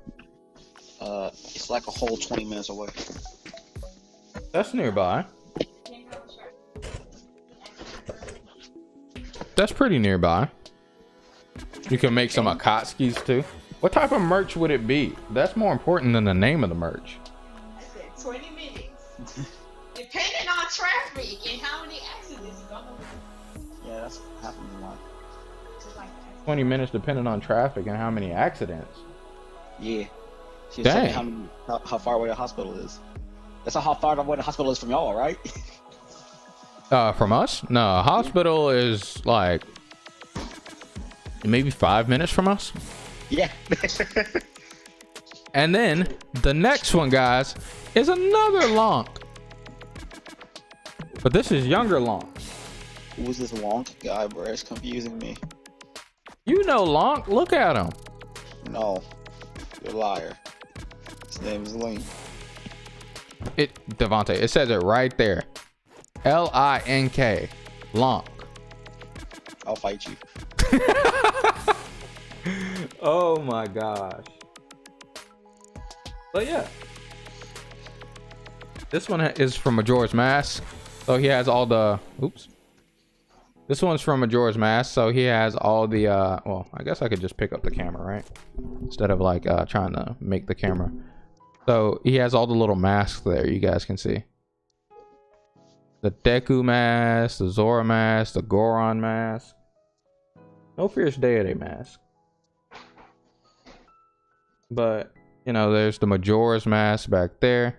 It's like a whole 20 minutes away. That's nearby. That's pretty nearby. You can make some Akatsuki's too. What type of merch would it be? That's more important than the name of the merch. I said 20 minutes. Depending on traffic and how many accidents go on. Yeah, that's happening a lot. 20 minutes depending on traffic and how many accidents. Yeah. She's Dang. saying how far away the hospital is. That's how far away the hospital is from y'all, right? From us? No, hospital is like maybe 5 minutes from us. Yeah. And then the next one, guys, is another Lonk. But this is younger Lonk. Who's this Lonk guy, bro? It's confusing me. You know Lonk. Look at him. No. You're a liar. His name is Link. Devontae, it says it right there. L-I-N-K. Lonk. I'll fight you. Oh my gosh. But yeah. This one is from Majora's Mask. So he has all the... Oops. This one's from Majora's Mask. So he has all the... well, I guess I could just pick up the camera, right? Instead of like trying to make the camera. So he has all the little masks there. You guys can see. The Deku mask, the Zora mask, the Goron mask. No Fierce Deity mask. But, you know, there's the Majora's Mask back there.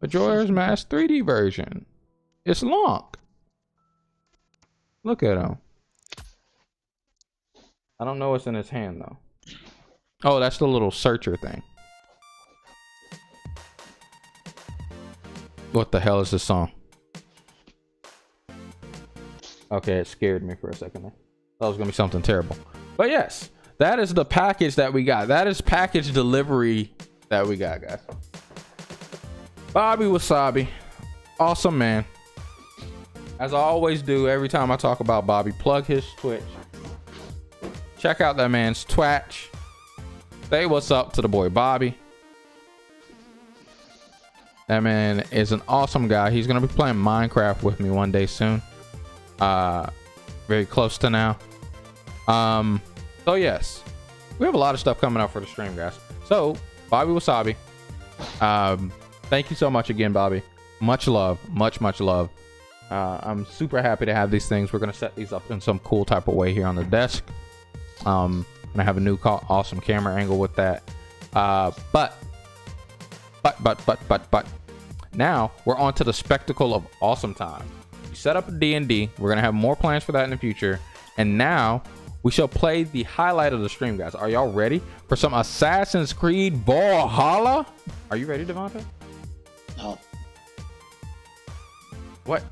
Majora's Mask 3D version. It's Lonk. Look at him. I don't know what's in his hand, though. Oh, that's the little searcher thing. What the hell is this song? Okay, it scared me for a second there. That was gonna be something terrible. But yes, that is the package that we got. That is package delivery that we got, guys. Bobby Wasabi. Awesome, man. As I always do every time I talk about Bobby, plug his Twitch. Check out that man's Twitch. Say what's up to the boy Bobby. That man is an awesome guy. He's gonna be playing Minecraft with me one day soon. Very close to now. So yes, we have a lot of stuff coming up for the stream, guys. So Bobby Wasabi, thank you so much again, Bobby. Much love, much love. I'm super happy to have these things. We're gonna set these up in some cool type of way here on the desk. Gonna have a new awesome camera angle with that. But now we're on to the spectacle of awesome time. We set up a D&D. We're gonna have more plans for that in the future. And now we shall play the highlight of the stream, guys. Are y'all ready for some Assassin's Creed Valhalla? Are you ready, Devontae? No. What?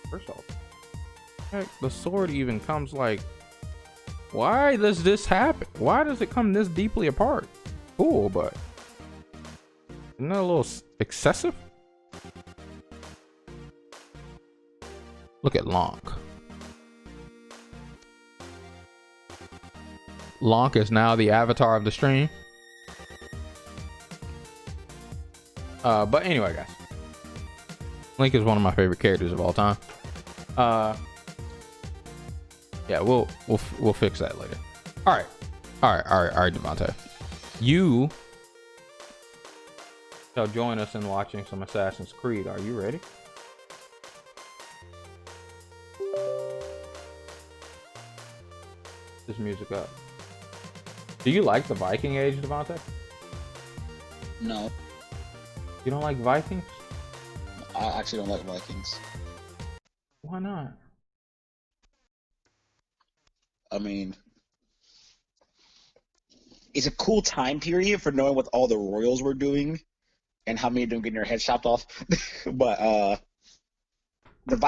First off, heck, the sword even comes like, why does this happen? Why does it come this deeply apart? Cool, but isn't that a little excessive? Look at Lonk. Lonk is now the avatar of the stream. But anyway, guys, Link is one of my favorite characters of all time. Yeah, we'll fix that later. All right, Devontae. You shall join us in watching some Assassin's Creed. Are you ready? This music up. Do you like the Viking Age, Devontae? No. You don't like Vikings? I actually don't like Vikings. Why not? I mean, it's a cool time period for knowing what all the royals were doing and how many of them getting their heads chopped off. But the Vikings